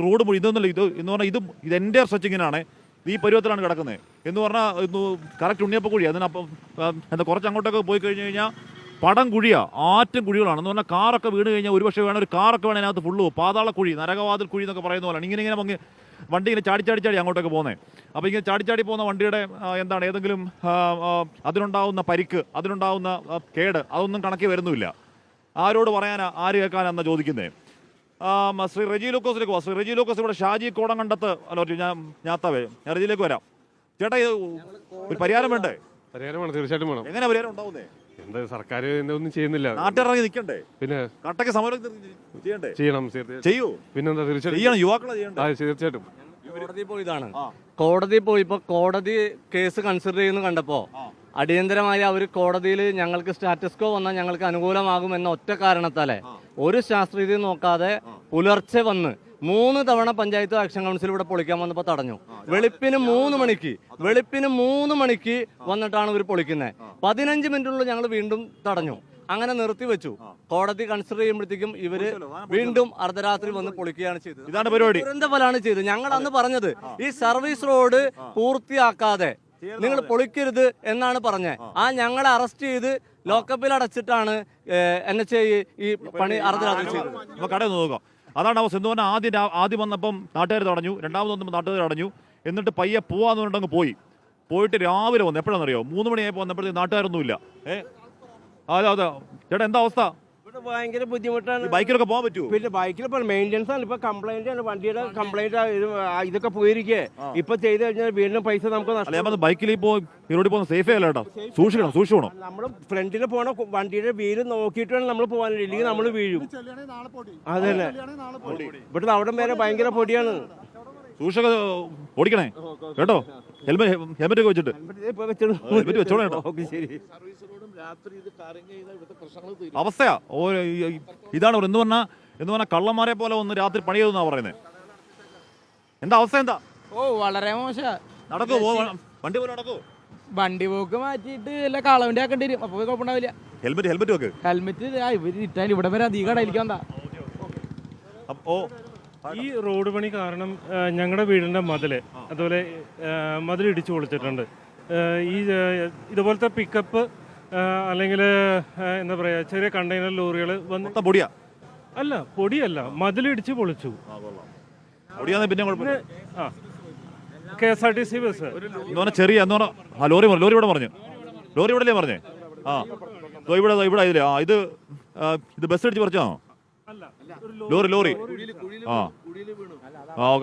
റോഡ് മുഴുവൻ ഇതൊന്നല്ല. ഇത് എന്ന് പറഞ്ഞാൽ ഇത് എൻ്റെ സ്ട്രെച്ചിങ്ങിനാണ്. ഈ പരുവത്തിലാണ് കിടക്കുന്നത് എന്ന് പറഞ്ഞാൽ കറക്റ്റ് ഉണ്ണിയപ്പക്കുഴി. അതിനപ്പം എന്താ കുറച്ച് അങ്ങോട്ടൊക്കെ പോയി കഴിഞ്ഞ് കഴിഞ്ഞാൽ പടം കുഴിയാ, ആറ്റും കുഴികളാണ്. എന്ന് പറഞ്ഞാൽ കാറൊക്കെ വീണ് കഴിഞ്ഞാൽ ഒരുപക്ഷെ വേണം ഒരു കാറൊക്കെ വേണം അതിനകത്ത് ഫുള്ള് പാതാളക്കുഴി, നരകവാതിൽ കുഴി എന്നൊക്കെ പറയുന്ന പോലെയാണ്. ഇങ്ങനെ വണ്ടി ഇങ്ങനെ ചാടി അങ്ങോട്ടൊക്കെ പോകുന്നത്. അപ്പോൾ ഇങ്ങനെ ചാടി പോകുന്ന വണ്ടിയുടെ എന്താണ് ഏതെങ്കിലും അതിനുണ്ടാവുന്ന പരിക്ക്, അതിനുണ്ടാവുന്ന കേട്, അതൊന്നും കണക്കി വരുന്നുമില്ല. ആരോട് പറയാനാ, ആര് കേൾക്കാനാണെന്നാണ് ചോദിക്കുന്നത്. ശ്രീ റെജി ലൂക്കോസിലേക്ക് പോവാം. ശ്രീ റെജി ലൂക്കോസ് ഇവിടെ ഷാജി കോടങ്കണ്ടത്ത്. ഹലോ, ഞാൻ റെജിയിലേക്ക് വരാം. ചേട്ടാ, ഇത് ഒരു പരിഹാരം വേണ്ടേ? പരിഹാരമാണ്, തീർച്ചയായിട്ടും വേണം. എങ്ങനെ പരിഹാരം ഉണ്ടാവുന്നേ? എന്താ സർക്കാർ ഒന്നും ചെയ്യുന്നില്ല. നാട്ടിറങ്ങി നിൽക്കണ്ടേ? പിന്നെ കട്ടക്ക് സമരം ചെയ്യണ്ടേ? ചെയ്യണം. ചെയ്യൂ. പിന്നെന്താ തീർച്ചയായിട്ടും യുവാക്കളെ ചെയ്യണ്ടേ? തീർച്ചയായിട്ടും. കോടതി പോയതാണ്. കോടതി പോയിപ്പോ കോടതി കേസ് കൺസിഡർ ചെയ്യുന്നു കണ്ടപ്പോ അടിയന്തരമായി അവർ കോടതിയിൽ ഞങ്ങൾക്ക് സ്റ്റാറ്റസ് കോ വന്നാൽ ഞങ്ങൾക്ക് അനുകൂലമാകുമെന്ന ഒറ്റ കാരണത്താലെ ഒരു ശാസ്ത്രീയത നോക്കാതെ പുലർച്ചെ വന്ന് 3 തവണ പഞ്ചായത്ത് ആക്ഷൻ കൗൺസിൽ ഇവിടെ പൊളിക്കാൻ വന്നപ്പോൾ തടഞ്ഞു. വെളുപ്പിന് 3 മണിക്ക് വന്നിട്ടാണ് ഇവർ പൊളിക്കുന്നത്. 15 മിനിറ്റിനുള്ളിൽ ഞങ്ങൾ വീണ്ടും തടഞ്ഞു. അങ്ങനെ നിർത്തിവെച്ചു. കോടതി കൺസിഡർ ചെയ്യുമ്പോഴത്തേക്കും ഇവര് വീണ്ടും അർദ്ധരാത്രി വന്ന് പൊളിക്കുകയാണ് ചെയ്തത്. ഇതാണ് പരിപാടി. ദുരന്തഫലമാണ് ചെയ്തത്. ഞങ്ങൾ അന്ന് പറഞ്ഞത് ഈ സർവീസ് റോഡ് പൂർത്തിയാക്കാതെ നിങ്ങൾ പൊളിക്കരുത് എന്നാണ് പറഞ്ഞത്. ആ ഞങ്ങളെ അറസ്റ്റ് ചെയ്ത് ലോക്കപ്പിൽ അടച്ചിട്ടാണ് NHA ഈ പണി അർദ്ധരാത്രി ചെയ്തത്. അപ്പോൾ കടയിൽ നോക്കാം. അതാണ് അവസ്ഥ. എന്ന് പറഞ്ഞാൽ ആദ്യം വന്നപ്പം നാട്ടുകാർ തടഞ്ഞു, രണ്ടാമത് വന്നപ്പോൾ നാട്ടുകാർ തടഞ്ഞു, എന്നിട്ട് പയ്യെ പോവാന്ന് പറഞ്ഞിട്ടങ്ങ് പോയിട്ട് രാവിലെ വന്നു. എപ്പോഴാണെന്നറിയോ? 3 മണിയായപ്പോൾ വന്നപ്പോഴത്തേക്ക് നാട്ടുകാരൊന്നുമില്ല. അതെ ചേട്ടാ, എന്താ അവസ്ഥ? ഭയങ്കര ബുദ്ധിമുട്ടാണ്. ബൈക്കിലൊക്കെ പോകാൻ പറ്റുമോ? പിന്നെ ബൈക്കിൽ ഇപ്പോൾ മെയിൻ്റെനൻസ് ആണ്. ഇപ്പൊ കംപ്ലൈന്റ് ആണ്, വണ്ടിയുടെ കംപ്ലൈന്റ് ഇതൊക്കെ പോയിരിക്കേ. ഇപ്പൊ ചെയ്ത് കഴിഞ്ഞാൽ വീണ്ടും പൈസ നമുക്ക് നഷ്ടം. ബൈക്കിൽ ഇപ്പോൾ റോഡിൽ പോകുന്ന സേഫേ അല്ല കേട്ടോ. സൂക്ഷിക്കണം. നമ്മൾ ഫ്രണ്ടിൽ പോണ വണ്ടിയുടെ വീല് നോക്കിയിട്ട് വേണം നമ്മൾ പോകാൻ, ഇല്ലെങ്കിൽ നമ്മൾ വീഴും. അതന്നെ, ഇവിടുന്ന് അവിടം വരെ ഭയങ്കര പൊടിയാണ്. സൂക്ഷിച്ച് ഓടിക്കണേ കേട്ടോ. ഹെൽമെറ്റ് ഒക്കെ വെച്ചിട്ട് വെച്ചോളൂ കേട്ടോ. അവസ്ഥയാ ഇതാണ്. എന്ന് പറഞ്ഞാൽ കള്ളന്മാരെ പോലെ ഒന്ന് രാത്രി പണി ചെയ്തെന്നാ പറയുന്നത്. എന്താ അവസ്ഥ? എന്താ? വളരെ മോശം. നടക്കോ? വണ്ടി പോലെ നടക്കോ? വണ്ടി പോക്ക് മാറ്റിയിട്ട് അല്ല കളവണ്ടി ആക്കേണ്ടി വരും. അപ്പൊ കുഴപ്പമുണ്ടാവില്ല. ഹെൽമെറ്റ് വെക്ക്. ഹെൽമെറ്റ് ഇവര് ഇട്ടാൽ ഇവിടെ വരെ അധികം കടയിലിരിക്കാൻ. ഈ റോഡ് പണി കാരണം ഞങ്ങളുടെ വീടിൻ്റെ അതുപോലെ മതിൽ ഇടിച്ചു പൊളിച്ചിട്ടുണ്ട്. ഈ ഇതുപോലത്തെ പിക്കപ്പ് അല്ലെങ്കിൽ എന്താ പറയുക, ചെറിയ കണ്ടെയ്നർ ലോറികൾ വന്ന് പൊടിയല്ല, മതിലിടിച്ച് പൊളിച്ചു. KSRTC ബസ് ചെറിയ ലോറി ഇവിടെ പറഞ്ഞു. ലോറി ഇവിടെ പറഞ്ഞേ. ഇവിടെ ഇത് ബസ് ഇടിച്ച് പറിച്ചാണോ? ലോറി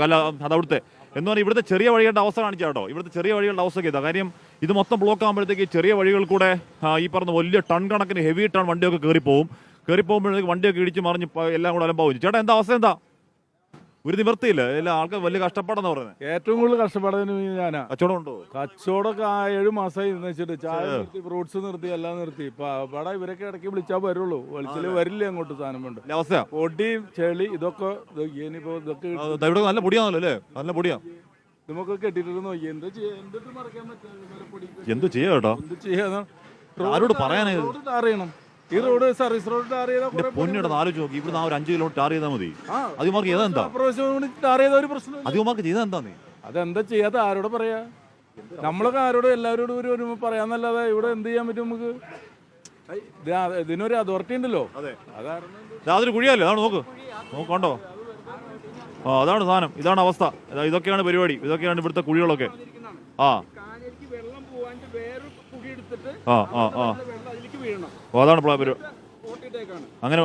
അല്ല, അതവിടുത്തെ എന്ന് പറഞ്ഞാൽ ഇവിടുത്തെ ചെറിയ വഴികളുടെ അവസ്ഥ കാണിച്ചാ കേട്ടോ. ഇവിടുത്തെ ചെറിയ വഴികളുടെ അവസ്ഥ ചെയ്താൽ കാര്യം ഇത് മൊത്തം ബ്ലോക്ക് ആകുമ്പോഴത്തേക്ക് ചെറിയ വഴികൾ കൂടെ ഈ പറഞ്ഞ വലിയ ടൺ കണക്കിന് ഹെവി ടൺ വണ്ടിയൊക്കെ കയറിപ്പോകുമ്പോഴത്തേക്ക് വണ്ടിയൊക്കെ ഇടിച്ച് മറിഞ്ഞ് എല്ലാം കൂടെ അലമ്പാവും. ചേട്ടാ, എന്താ അവസ്ഥ? എന്താ? ഒരു നിവൃത്തിയില്ല. എല്ലാ ആൾക്കാർ വലിയ കഷ്ടപ്പാടെന്ന് പറയുന്നത്. ഏറ്റവും കൂടുതൽ കഷ്ടപ്പാടിന് ഞാനാ. കച്ചവടം ഉണ്ടോ? കച്ചവടമൊക്കെ 7 മാസമായി വെച്ചിട്ട് ചായ നിർത്തി, ഫ്രൂട്ട്സ് നിർത്തി, എല്ലാം നിർത്തി. ഇവിടെ ഇവരൊക്കെ ഇടയ്ക്ക് വിളിച്ചാൽ വരുള്ളൂ. വിളിച്ചാല് വരില്ല അങ്ങോട്ട്. സാധനം കൊണ്ട് അവസ്ഥ പൊടിയും ചെളി ഇതൊക്കെ ഇനിയിപ്പോ ഇതൊക്കെ നല്ല പൊടിയാണല്ലോ അല്ലേ? നല്ല പൊടിയാ. നമുക്ക് കെട്ടിട്ട് നോക്കി എന്ത് മറക്കാൻ പറ്റും? എന്ത് ചെയ്യാ കേട്ടോ? ആരോട് പറയാനായത്? അറിയണം. ഈ റോഡ് സർവീസ് റോഡ് ടാർ ചെയ്താൽ പൊന്നിടന്ന് ആലോചിച്ച് നോക്കി. ഇവിടുന്ന് 5 കിലോമീറ്റർ ടാർ ചെയ്താൽ മതി. അധികമാർക്ക് ചെയ്താ ടാർ ചെയ്ത ഒരു പ്രശ്നം. അധികമാർക്ക് ചെയ്താ എന്താ? നീ അതെന്താ ചെയ്യാത്ത? ആരോട് പറയാ? നമ്മളൊക്കെ ആരോടും എല്ലാവരോടും ഒരു പറയാന്നല്ലാതെ ഇവിടെ എന്ത് ചെയ്യാൻ പറ്റും നമുക്ക്? ഇതിനൊരു അതോറിറ്റി ഉണ്ടല്ലോ. അതൊരു കുഴിയല്ലേ? അതാണ് നോക്കണ്ടോ? അതാണ് സാധനം. ഇതാണ് അവസ്ഥ. ഇതൊക്കെയാണ് പരിപാടി. ഇതൊക്കെയാണ് ഇവിടുത്തെ കുഴികളൊക്കെ. അതാണ്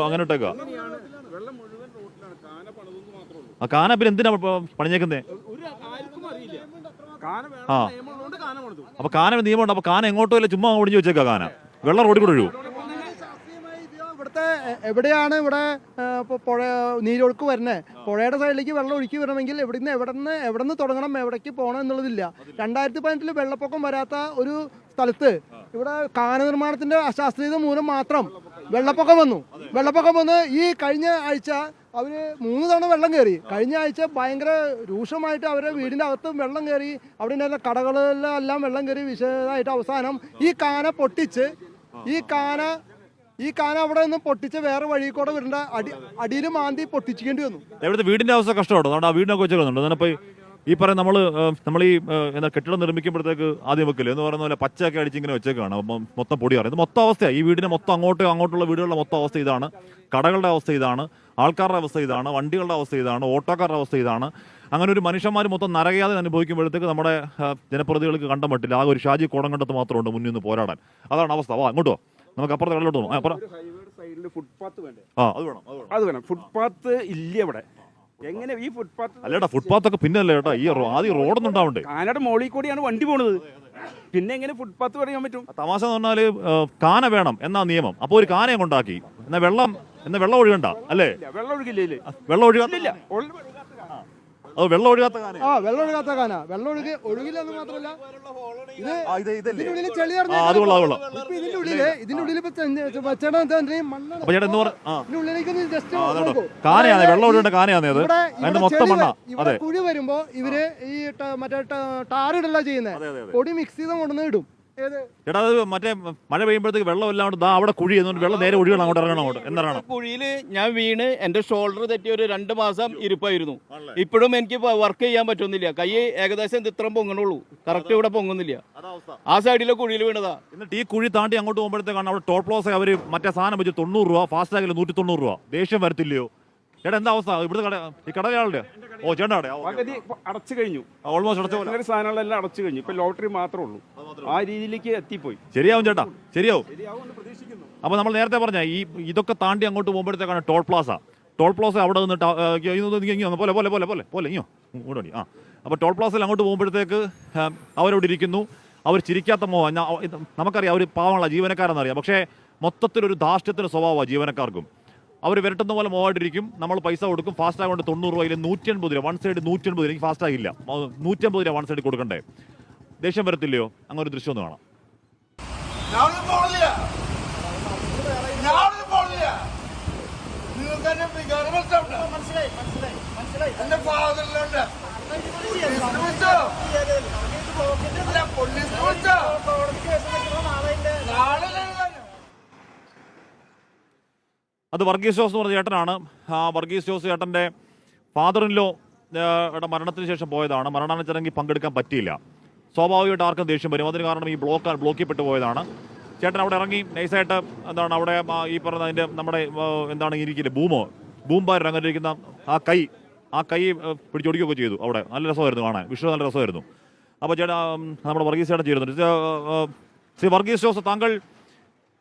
അങ്ങനെ ഇട്ടേക്ക. കാന പിന്നെ എന്തിനാ പണിഞ്ഞേക്കുന്നേ? അപ്പൊ കാന നിയമമുണ്ട്. അപ്പൊ കാന എങ്ങോട്ടോ ഇല്ല, ചുമ്മാ ഒടിഞ്ഞു വെച്ചേക്കാ. കാന വെള്ളം റോഡിൽ കൂടെ ഒഴുകും. ഇവിടുത്തെ എവിടെയാണ് ഇവിടെ പുഴ നീരൊഴുക്ക് വരുന്നത്? പുഴയുടെ സൈഡിലേക്ക് വെള്ളം ഒഴുക്കി വരണമെങ്കിൽ എവിടെ നിന്ന് തുടങ്ങണം, എവിടേക്ക് പോകണം എന്നുള്ളതില്ല. 2018 വെള്ളപ്പൊക്കം വരാത്ത ഒരു സ്ഥലത്ത് ഇവിടെ കാന നിർമ്മാണത്തിന്റെ അശാസ്ത്രീയത മൂലം മാത്രം വെള്ളപ്പൊക്കം വന്ന് ഈ കഴിഞ്ഞ ആഴ്ച അവര് 3 തവണ വെള്ളം കയറി. കഴിഞ്ഞ ആഴ്ച ഭയങ്കര രൂക്ഷമായിട്ട് അവരുടെ വീടിന്റെ അകത്ത് വെള്ളം കയറി. അവിടെ ഉണ്ടായിരുന്ന കടകളിലെല്ലാം വെള്ളം കയറി വിശദമായിട്ട് അവസാനം ഈ കാന പൊട്ടിച്ച് ഈ കാന അവിടെ നിന്ന് പൊട്ടിച്ച് വേറെ വഴി കൂടെ വരേണ്ട അടിയിൽ മാന്തി പൊട്ടിച്ചിക്കേണ്ടി വന്നു. ഇവിടുത്തെ വീടിന്റെ അവസ്ഥ കഷ്ടമാണോ? അതുകൊണ്ട് ആ വീടിനൊക്കെ വെച്ചേക്കുന്നുണ്ട്. അതിനപ്പോൾ ഈ പറയും നമ്മൾ ഈ എന്താ കെട്ടിടം നിർമ്മിക്കുമ്പോഴത്തേക്ക് ആദ്യം വെക്കില്ല എന്ന് പറയുന്ന പോലെ പച്ചയൊക്കെ അടിച്ചിങ്ങനെ വെച്ചേക്കാണ്. മൊത്തം പൊടി അറിയാം. ഇത് മൊത്തം അവസ്ഥയാണ്. ഈ വീടിന് മൊത്തം അങ്ങോട്ടുള്ള വീടുകളുടെ മൊത്തം അവസ്ഥ ഇതാണ്. കടകളുടെ അവസ്ഥ ഇതാണ്. ആൾക്കാരുടെ അവസ്ഥ ഇതാണ്. വണ്ടികളുടെ അവസ്ഥ ഇതാണ്. ഓട്ടോക്കാരുടെ അവസ്ഥ ഇതാണ്. അങ്ങനെ ഒരു മനുഷ്യന്മാർ മൊത്തം നരകയാതെ അനുഭവിക്കുമ്പോഴത്തേക്ക് നമ്മുടെ ജനപ്രതിനിധികൾക്ക് കണ്ടം പറ്റില്ല. ആ ഒരു ഷാജി കോടങ്കണ്ടത്ത് മാത്രമുണ്ട് മുന്നിൽ നിന്ന് പോരാടാൻ. അതാണ് അവസ്ഥ. അങ്ങോട്ടോ നമുക്ക് അപ്പുറത്തെ കടലോട്ട് പോകും. അത് വേണം. ഫുട്പാത്ത് ഇല്ല ഇവിടെ. എങ്ങനെ ഈ ഫുട്പാത്ത്? അല്ലേടാ, ഫുട്പാത്ത് ഒക്കെ പിന്നെ അല്ലേ ഏട്ടാ? ഈ ആദ്യം റോഡൊന്നും ഉണ്ടാവണ്ടേ? കാനയുടെ മോളിൽ കൂടിയാണ് വണ്ടി പോണത്. പിന്നെ എങ്ങനെ ഫുട്പാത്ത് പറയാൻ പറ്റും? തമാശ എന്ന് പറഞ്ഞാല് കാന വേണം എന്നാ നിയമം. അപ്പൊ ഒരു കാനയെ കൊണ്ടാക്കി. എന്നാ വെള്ളം ഒഴുകണ്ട അല്ലേ? വെള്ളം ഒഴുകില്ല. വെള്ളം ഒഴുകാത്തില്ല. അത് വെള്ളം ഒഴുകാത്ത കാന. വെള്ളം ഒഴുകില്ല എന്ന് മാത്രമല്ല കാനയാണ് വെള്ളം ഒഴുകേണ്ട കാനയാണ് അത്. അതിന്റെ മൊത്തം മണ്ണ. അതെ, കുഴി വരുമ്പോ ഇവര് ഈ മറ്റേ ടാറിടല്ല ചെയ്യുന്നത്. പൊടി മിക്സ് ചെയ്ത് കൊണ്ടുവന്ന് ഇടും. ചേട്ടാ അത് മറ്റേ മഴ പെയ്യുമ്പോഴത്തേക്ക് വെള്ളം എല്ലാം കൊണ്ട് അവിടെ കുഴി എന്നുകൊണ്ട് വെള്ളം നേരെ ഒഴുകണം അങ്ങോട്ട് ഇറങ്ങണം അങ്ങോട്ട് എന്നറിയണം. കുഴിയിൽ ഞാൻ വീണ് എൻ്റെ ഷോൾഡർ തെറ്റി ഒരു 2 മാസം ഇരിപ്പായിരുന്നു. ഇപ്പോഴും എനിക്ക് വർക്ക് ചെയ്യാൻ പറ്റുന്നില്ല. കൈ ഏകദേശം ഇത്രയും പൊങ്ങണുള്ളൂ, കറക്റ്റ് ഇവിടെ പൊങ്ങുന്നില്ല. ആ സൈഡിലെ കുഴിയിൽ വീണതാ. എന്നിട്ട് ഈ കുഴി താണ്ടി അങ്ങോട്ട് പോകുമ്പോഴത്തേക്കാണ് അവിടെ ടോൾ പ്ലാസ അവർ മറ്റേ സാധനം വെച്ച് 90 രൂപ, ഫാസ്റ്റാഗിൽ 190 രൂപ. ദേഷ്യം വരത്തില്ലയോ ചേട്ടാ? എന്താ അവസ്ഥ ഇവിടുത്തെ കട? ഈ കടയാളുടെ ചേട്ടാ അടച്ചു കഴിഞ്ഞു, ഓൾമോസ്റ്റ് അടച്ചു പോലെ സാധനങ്ങളെല്ലാം അടച്ചു കഴിഞ്ഞു. ഇപ്പൊ ലോട്ടറി മാത്രമേ ഉള്ളൂ. ആ രീതിയിലേക്ക് എത്തിപ്പോയി. ശരിയാവും ചേട്ടാ, ശരിയാവും. അപ്പോൾ നമ്മൾ നേരത്തെ പറഞ്ഞ ഇതൊക്കെ താണ്ടി അങ്ങോട്ട് പോകുമ്പോഴത്തേക്കാണ് ടോൾ പ്ലാസ. ടോൾ പ്ലാസ അവിടെ നിന്നിട്ട് പോലെ പോലെ പോലെ പോലെ പോലെ ഇങ്ങോ കൂടെ ആ. അപ്പോൾ ടോൾ പ്ലാസയിൽ അങ്ങോട്ട് പോകുമ്പോഴത്തേക്ക് അവരവിടെ ഇരിക്കുന്നു. അവർ ചിരിക്കാത്ത നമുക്കറിയാം, അവർ പാവമുള്ള ജീവനക്കാരെന്നറിയാം. പക്ഷേ മൊത്തത്തിലൊരു ധാർഷ്ട്യത്തിന് സ്വഭാവമാണ് ജീവനക്കാർക്കും. അവർ വിരട്ടുന്ന പോലെ മോവായിട്ടിരിക്കും. നമ്മൾ പൈസ കൊടുക്കും. ഫാസ്റ്റാഗ് കൊണ്ട് 90 രൂപയിൽ 180 രൂപ, വൺ സൈഡ് 180 രൂപ. എനിക്ക് ഫാസ്റ്റാഗ് ഇല്ല, 150 രൂപ വൺ സൈഡ് കൊടുക്കണ്ടേ? ദേഷ്യം വരത്തില്ലയോ? അങ്ങനെ ഒരു ദൃശ്യം ഒന്ന് കാണാം. അത് വർഗീസ് ജോസ് എന്ന് പറഞ്ഞ ചേട്ടനാണ്. വർഗീസ് ജോസ് ചേട്ടൻ്റെ ഫാദറിൻലോ മരണത്തിന് ശേഷം പോയതാണ്. മരണാന ചടങ്ങിൽ പങ്കെടുക്കാൻ പറ്റിയില്ല. സ്വാഭാവികമായിട്ട് ആർക്കും ദേഷ്യം വരും. അതിന് കാരണം ഈ ബ്ലോക്കിൽപ്പെട്ട് പോയതാണ്. ചേട്ടൻ അവിടെ ഇറങ്ങി നൈസായിട്ട് എന്താണ് അവിടെ ഈ പറഞ്ഞ അതിൻ്റെ നമ്മുടെ എന്താണ് ഇരിക്കില്ല ബൂംബാർ അങ്ങനെ ഇരിക്കുന്ന ആ കൈ പിടിച്ചൊടിക്കുകയൊക്കെ ചെയ്തു. അവിടെ നല്ല രസമായിരുന്നു കാണാൻ, വിഷ്വൽ നല്ല രസമായിരുന്നു. അപ്പോൾ ചേട്ടാ നമ്മുടെ വർഗീസ് ചേട്ടൻ ചേരുന്നുണ്ട്. ശ്രീ വർഗീസ് ജോസ്, താങ്കൾ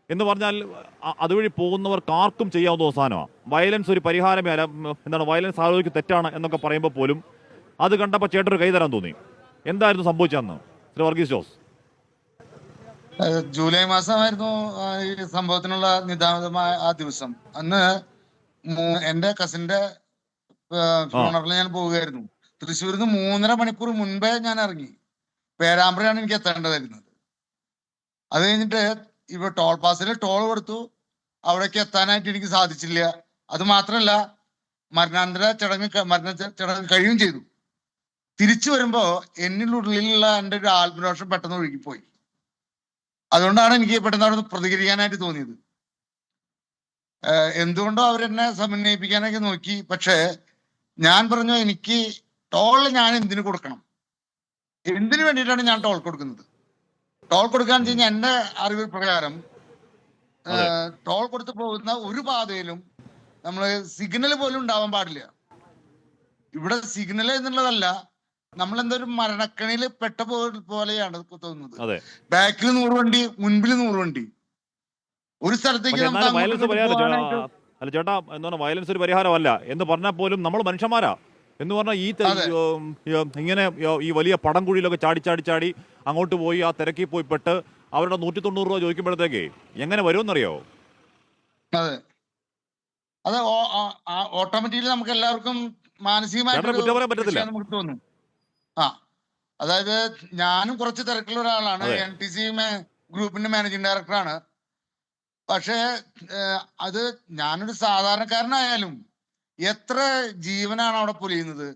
എന്ന് പറഞ്ഞാൽ അതുവഴി പോകുന്നവർക്ക് ആർക്കും ചെയ്യാവുന്ന സാധനമാണ്. വയലൻസ് ഒരു പരിഹാരമേ അല്ല, എന്താണ് വയലൻസ് ആലോചിക്ക് തെറ്റാണ് എന്നൊക്കെ പറയുമ്പോൾ പോലും അത് കണ്ടപ്പോൾ ചേട്ടൊരു കൈ തരാൻ തോന്നി. എന്തായിരുന്നു സംഭവിച്ചതെന്ന് ശ്രീ വർഗീസ് ജോസ്? ജൂലൈ മാസമായിരുന്നു ഈ സംഭവത്തിനുള്ള നിദാനമായ ആ ദിവസം. അന്ന് എന്റെ കസിന്റെ ഫ്യൂണറലിൽ ഞാൻ പോവുകയായിരുന്നു. തൃശ്ശൂരിൽ നിന്ന് 3.5 മണിക്കൂർ മുൻപേ ഞാൻ ഇറങ്ങി. പേരാമ്പ്രയാണ് എനിക്ക് എത്തേണ്ടതായിരുന്നത്. അത് കഴിഞ്ഞിട്ട് ഇവ ടോൾ പാസിൽ ടോൾ കൊടുത്തു. അവിടേക്ക് എത്താനായിട്ട് എനിക്ക് സാധിച്ചില്ല. അത് മാത്രമല്ല, മരണ ചടങ്ങ് കഴിയുകയും ചെയ്തു. തിരിച്ചു വരുമ്പോ എന്നിനുള്ളിലുള്ള എൻ്റെ ഒരു ആത്മരോഷം പെട്ടെന്ന് ഒഴുകിപ്പോയി. അതുകൊണ്ടാണ് എനിക്ക് പെട്ടെന്ന് അവിടെ പ്രതികരിക്കാനായിട്ട് തോന്നിയത്. എന്തുകൊണ്ടോ അവരെന്നെ സമന്വയിപ്പിക്കാനൊക്കെ നോക്കി. പക്ഷേ ഞാൻ പറഞ്ഞു, എനിക്ക് ടോൾ ഞാൻ എന്തിനു കൊടുക്കണം, എന്തിനു വേണ്ടിയിട്ടാണ് ഞാൻ ടോൾ കൊടുക്കുന്നത്? ടോൾ കൊടുക്കാന്ന് വെച്ച് കഴിഞ്ഞാൽ എന്റെ അറിവ് പ്രകാരം ടോൾ കൊടുത്തു പോകുന്ന ഒരു പാതയിലും നമ്മള് സിഗ്നൽ പോലും ഉണ്ടാവാൻ പാടില്ല. ഇവിടെ സിഗ്നൽ എന്നുള്ളതല്ല, നമ്മളെന്തൊരു മരണക്കണിയിൽ പെട്ട പോലെയാണ് തോന്നുന്നത്. ബാക്കിൽ 100 വണ്ടി, മുൻപിൽ 100 വണ്ടി. ഒരു സ്ഥലത്തേക്ക് അല്ല ചേട്ടാ, എന്താണ് വയലൻസ് ഒരു പരിഹാരമല്ല എന്ന് പറഞ്ഞാൽ പോലും നമ്മൾ മനുഷ്യന്മാരാ എന്ന് പറഞ്ഞാൽ ഇങ്ങനെ ഈ വലിയ പടംകുഴിയിലൊക്കെ ചാടി അങ്ങോട്ട് പോയി ആ തിരക്കിൽ പോയി പെട്ട് അവരുടെ 190 രൂപ ചോദിക്കുമ്പോഴത്തേക്ക് എങ്ങനെ വരുമെന്നറിയോ? അതെ, അത് ഓട്ടോമാറ്റിക്കലി നമുക്ക് എല്ലാവർക്കും മാനസികമായിട്ട് നമുക്ക് തോന്നും. അതായത് ഞാനും കുറച്ച് തിരക്കുള്ള ഒരാളാണ്. NTC ഗ്രൂപ്പിന്റെ മാനേജിംഗ് ഡയറക്ടറാണ്. പക്ഷേ അത് ഞാനൊരു സാധാരണക്കാരനായാലും എത്ര ജീവനാണ് അവിടെ പൊലിയുന്നത്.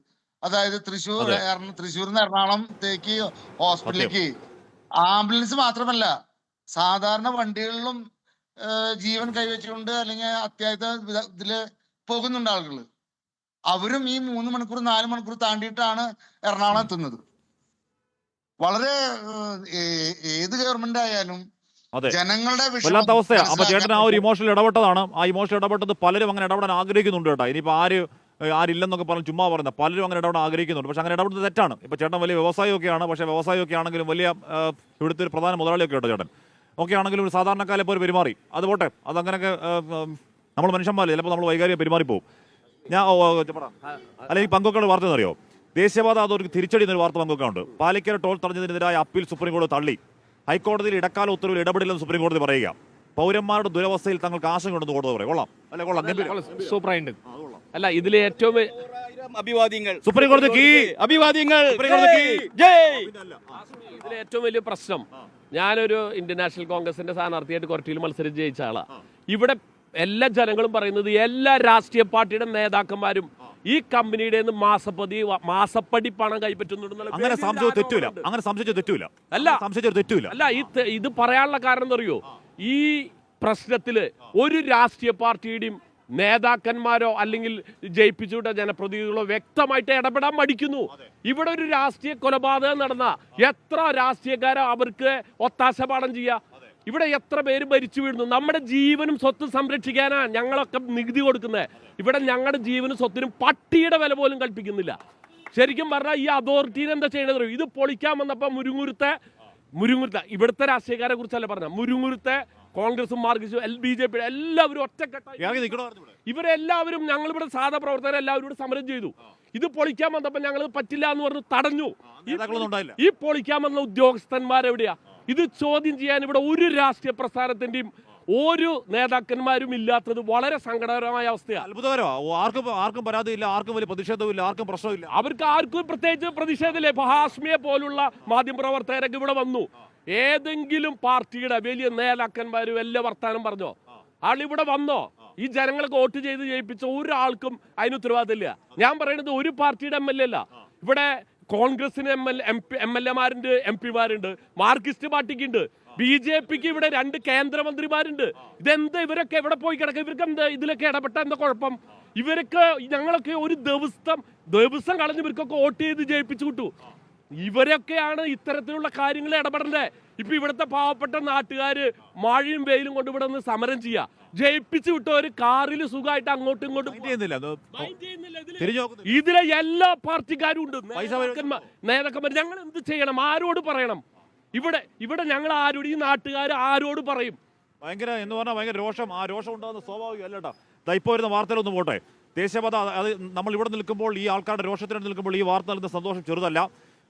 അതായത് തൃശ്ശൂരിൽ നിന്ന് എറണാകുളത്തേക്ക് ഹോസ്പിറ്റലിലേക്ക് ആംബുലൻസ് മാത്രമല്ല, സാധാരണ വണ്ടികളിലും ജീവൻ കൈവച്ചുകൊണ്ട് അല്ലെങ്കിൽ അത്യാവശ്യ ഇതില് പോകുന്നുണ്ട് ആളുകൾ. അവരും ഈ 3 മണിക്കൂർ 4 മണിക്കൂർ താണ്ടിയിട്ടാണ് എറണാകുളം എത്തുന്നത്. വളരെ ഏത് ഗവൺമെന്റ് ആയാലും ജനങ്ങളുടെ വല്ലാത്ത അവസ്ഥയാണ്. അപ്പൊ ചേട്ടൻ ആ ഒരു ഇമോഷണൽ ഇടപെട്ടതാണ്. ആ ഇമോഷണൽ ഇടപെട്ടത് പലരും അങ്ങനെ ഇടപെടാൻ ആഗ്രഹിക്കുന്നുണ്ട് കേട്ടോ. ഇനിയിപ്പോൾ ആരില്ലെന്നൊക്കെ പറഞ്ഞ് ചുമ്മാ പറയുന്നത്, പലരും അങ്ങനെ ഇടപെടാൻ ആഗ്രഹിക്കുന്നുണ്ട്. പക്ഷെ അങ്ങനെ ഇടപെടുന്നത് തെറ്റാണ്. ഇപ്പോൾ ചേട്ടൻ വലിയ വ്യവസായമൊക്കെയാണ്. പക്ഷേ വ്യവസായമൊക്കെ ആണെങ്കിലും വലിയ ഇവിടുത്തെ ഒരു പ്രധാന മുതലാളിയൊക്കെ കേട്ടോ ചേട്ടൻ. ഒക്കെ ആണെങ്കിലും ഒരു സാധാരണക്കാരെ പോലെ പെരുമാറി. അത് പോട്ടെ, അതങ്ങനെയൊക്കെ നമ്മൾ മനുഷ്യന്മാരല്ലേ, ചിലപ്പോൾ നമ്മൾ വൈകാരിക പെരുമാറിപ്പോവും. അല്ലെങ്കിൽ പങ്കുവെക്കുന്ന വാർത്ത എന്നറിയോ? ദേശീയപാത അതോറിറ്റി തിരിച്ചടി എന്നൊരു വാർത്ത പങ്കുവെക്കാനുണ്ട്. പാലിക്കര ടോൾ തടഞ്ഞതിനെതിരായ അപ്പീൽ സുപ്രീം കോടതി തള്ളി. ഹൈക്കോടതിയിൽ ഇടക്കാല ഉത്തരവിൽ ഇടപെടില്ലെന്ന് സുപ്രീം കോടതി പറയുക. പൗരന്മാരുടെ ദുരവസ്ഥയിൽ തങ്ങൾക്ക് ആശങ്കയുണ്ടെന്ന് കോടതി പറയും. കൊള്ളാം അല്ലെ? കൊള്ളാം, സൂപ്പറായിട്ട്. അല്ല, ഇതിൽ ഏറ്റവും അഭിവാദ്യങ്ങൾ സുപ്രീം കോടതിക്ക്, അഭിവാദ്യങ്ങൾ. ഇതിലെ ഏറ്റവും വലിയ പ്രശ്നം, ഞാനൊരു ഇന്ത്യൻ നാഷണൽ കോൺഗ്രസിന്റെ സ്ഥാനാർത്ഥിയായിട്ട് കൊരട്ടിയിൽ മത്സരിച്ച് ജയിച്ച ആളാണ്. ഇവിടെ എല്ലാ ജനങ്ങളും പറയുന്നത് എല്ലാ രാഷ്ട്രീയ പാർട്ടിയുടെ നേതാക്കന്മാരും ഈ കമ്പനിയുടെ മാസപ്പടി പണം കൈപ്പറ്റുന്നുണ്ടെന്നുള്ള അങ്ങനെ സംശയം തെറ്റൂല. അങ്ങനെ സംശയിച്ച തെറ്റൂല. അല്ല സംശയിച്ചൊരു തെറ്റൂല. അല്ല ഇത് പറയാനുള്ള കാരണം എന്താ അറിയോ, ഈ പ്രശ്നത്തില് ഒരു രാഷ്ട്രീയ പാർട്ടിയുടെയും നേതാക്കന്മാരോ അല്ലെങ്കിൽ ജയിപ്പിച്ചുവിട്ട ജനപ്രതിനിധികളോ വ്യക്തമായിട്ട് ഇടപെടാൻ മടിക്കുന്നു. ഇവിടെ ഒരു രാഷ്ട്രീയ കൊലപാതകം നടന്ന എത്ര രാഷ്ട്രീയക്കാരോ അവർക്ക് ഒത്താശ പാഠം ചെയ്യാ. ഇവിടെ എത്ര പേര് മരിച്ചു വീഴുന്നു. നമ്മുടെ ജീവനും സ്വത്തും സംരക്ഷിക്കാനാ ഞങ്ങളൊക്കെ നികുതി കൊടുക്കുന്നത്. ഇവിടെ ഞങ്ങളുടെ ജീവനും സ്വത്തിനും പട്ടിയുടെ വില പോലും കൽപ്പിക്കുന്നില്ല. ശരിക്കും പറഞ്ഞാൽ ഈ അതോറിറ്റിയിൽ എന്താ ചെയ്യണത്? ഇത് പൊളിക്കാൻ വന്നപ്പോൾ മുരുങ്ങുരുത്തെ ഇവിടുത്തെ രാഷ്ട്രീയക്കാരെ കുറിച്ചല്ല പറഞ്ഞ, മുരുങ്ങുരുത്തെ കോൺഗ്രസും മാർക്സിസ്റ്റും BJP എല്ലാവരും ഒറ്റക്കെട്ടായി ഇവരെല്ലാവരും ഞങ്ങളിവിടെ സാധാ പ്രവർത്തകരെല്ലാവരും ഇവിടെ സമരം ചെയ്തു. ഇത് പൊളിക്കാൻ വന്നപ്പോൾ ഞങ്ങൾ പറ്റില്ല എന്ന് പറഞ്ഞു തടഞ്ഞു. ഈ പൊളിക്കാൻ വന്ന ഉദ്യോഗസ്ഥന്മാരെവിടെയാ? ഇത് ചോദ്യം ചെയ്യാൻ ഇവിടെ ഒരു രാഷ്ട്രീയ പ്രസ്ഥാനത്തിന്റെയും ഒരു നേതാക്കന്മാരും ഇല്ലാത്തത് വളരെ സങ്കടകരമായ അവസ്ഥയാണ്. അത്ഭുതകരമാണ്. ആർക്കും പരാതിയില്ല, ആർക്കും വലിയ പ്രതിഷേധമില്ല, ആർക്കും പ്രശ്നമില്ല. അവർക്ക് ആർക്കും പ്രത്യേകിച്ച് പ്രതിഷേധമില്ല. ഇപ്പൊ ഹാഷ്മിയെ പോലുള്ള മാധ്യമപ്രവർത്തകരൊക്കെ ഇവിടെ വന്നു. ഏതെങ്കിലും പാർട്ടിയുടെ വലിയ നേതാക്കന്മാരും എല്ലാ വർത്താനം പറഞ്ഞോ? ആളിവിടെ വന്നോ? ഈ ജനങ്ങൾക്ക് വോട്ട് ചെയ്ത് ജയിപ്പിച്ച ഒരാൾക്കും അതിന് ഉത്തരവാദിത്തമില്ല. ഞാൻ പറയുന്നത് ഒരു പാർട്ടിയുടെ MLA അല്ല. ഇവിടെ കോൺഗ്രസിന് MLA-മാരുണ്ട്, MP-മാരുണ്ട്, മാർക്സിസ്റ്റ് പാർട്ടിക്കുണ്ട്, BJPക്ക് ഇവിടെ 2 കേന്ദ്രമന്ത്രിമാരുണ്ട്. ഇതെന്താ ഇവരൊക്കെ എവിടെ പോയി കിടക്കുക? ഇവർക്ക് എന്താ ഇതിലൊക്കെ ഇടപെട്ട എന്താ കുഴപ്പം? ഇവരൊക്കെ ഞങ്ങളൊക്കെ ഒരു ദിവസം കളഞ്ഞ് ഇവർക്കൊക്കെ വോട്ട് ചെയ്ത് ജയിപ്പിച്ചു വിട്ടു. ഇവരൊക്കെയാണ് ഇത്തരത്തിലുള്ള കാര്യങ്ങൾ ഇടപെടേണ്ടത്. ഇപ്പൊ ഇവിടുത്തെ പാവപ്പെട്ട നാട്ടുകാര് മഴയും വെയിലും കൊണ്ട് ഇവിടെ നിന്ന് സമരം ചെയ്യാ. ജയിപ്പിച്ചു വിട്ട ഒരു കാറിൽ സുഖമായിട്ട് അങ്ങോട്ടും ഇങ്ങോട്ടും ഇതിലെ എല്ലാ പാർട്ടിക്കാരും ഉണ്ട്, നേതാക്കന്മാർ. ഞങ്ങൾ എന്ത് ചെയ്യണം? ആരോട് പറയണം? ഇവിടെ ഞങ്ങൾ ആരോട്, ഈ നാട്ടുകാർ ആരോട് പറയും? ഭയങ്കര എന്ന് പറഞ്ഞാൽ ഭയങ്കര രോഷം. ആ രോഷം ഉണ്ടാകുന്ന സ്വാഭാവികം അല്ലേട്ടാ. ഇപ്പോൾ വരുന്ന വാർത്തയിലൊന്നും പോട്ടെ. ദേശീയപാത അത് നമ്മൾ ഇവിടെ നിൽക്കുമ്പോൾ, ഈ ആൾക്കാരുടെ രോഷത്തിന് നിൽക്കുമ്പോൾ ഈ വാർത്ത നൽകുന്ന സന്തോഷം ചെറുതല്ല.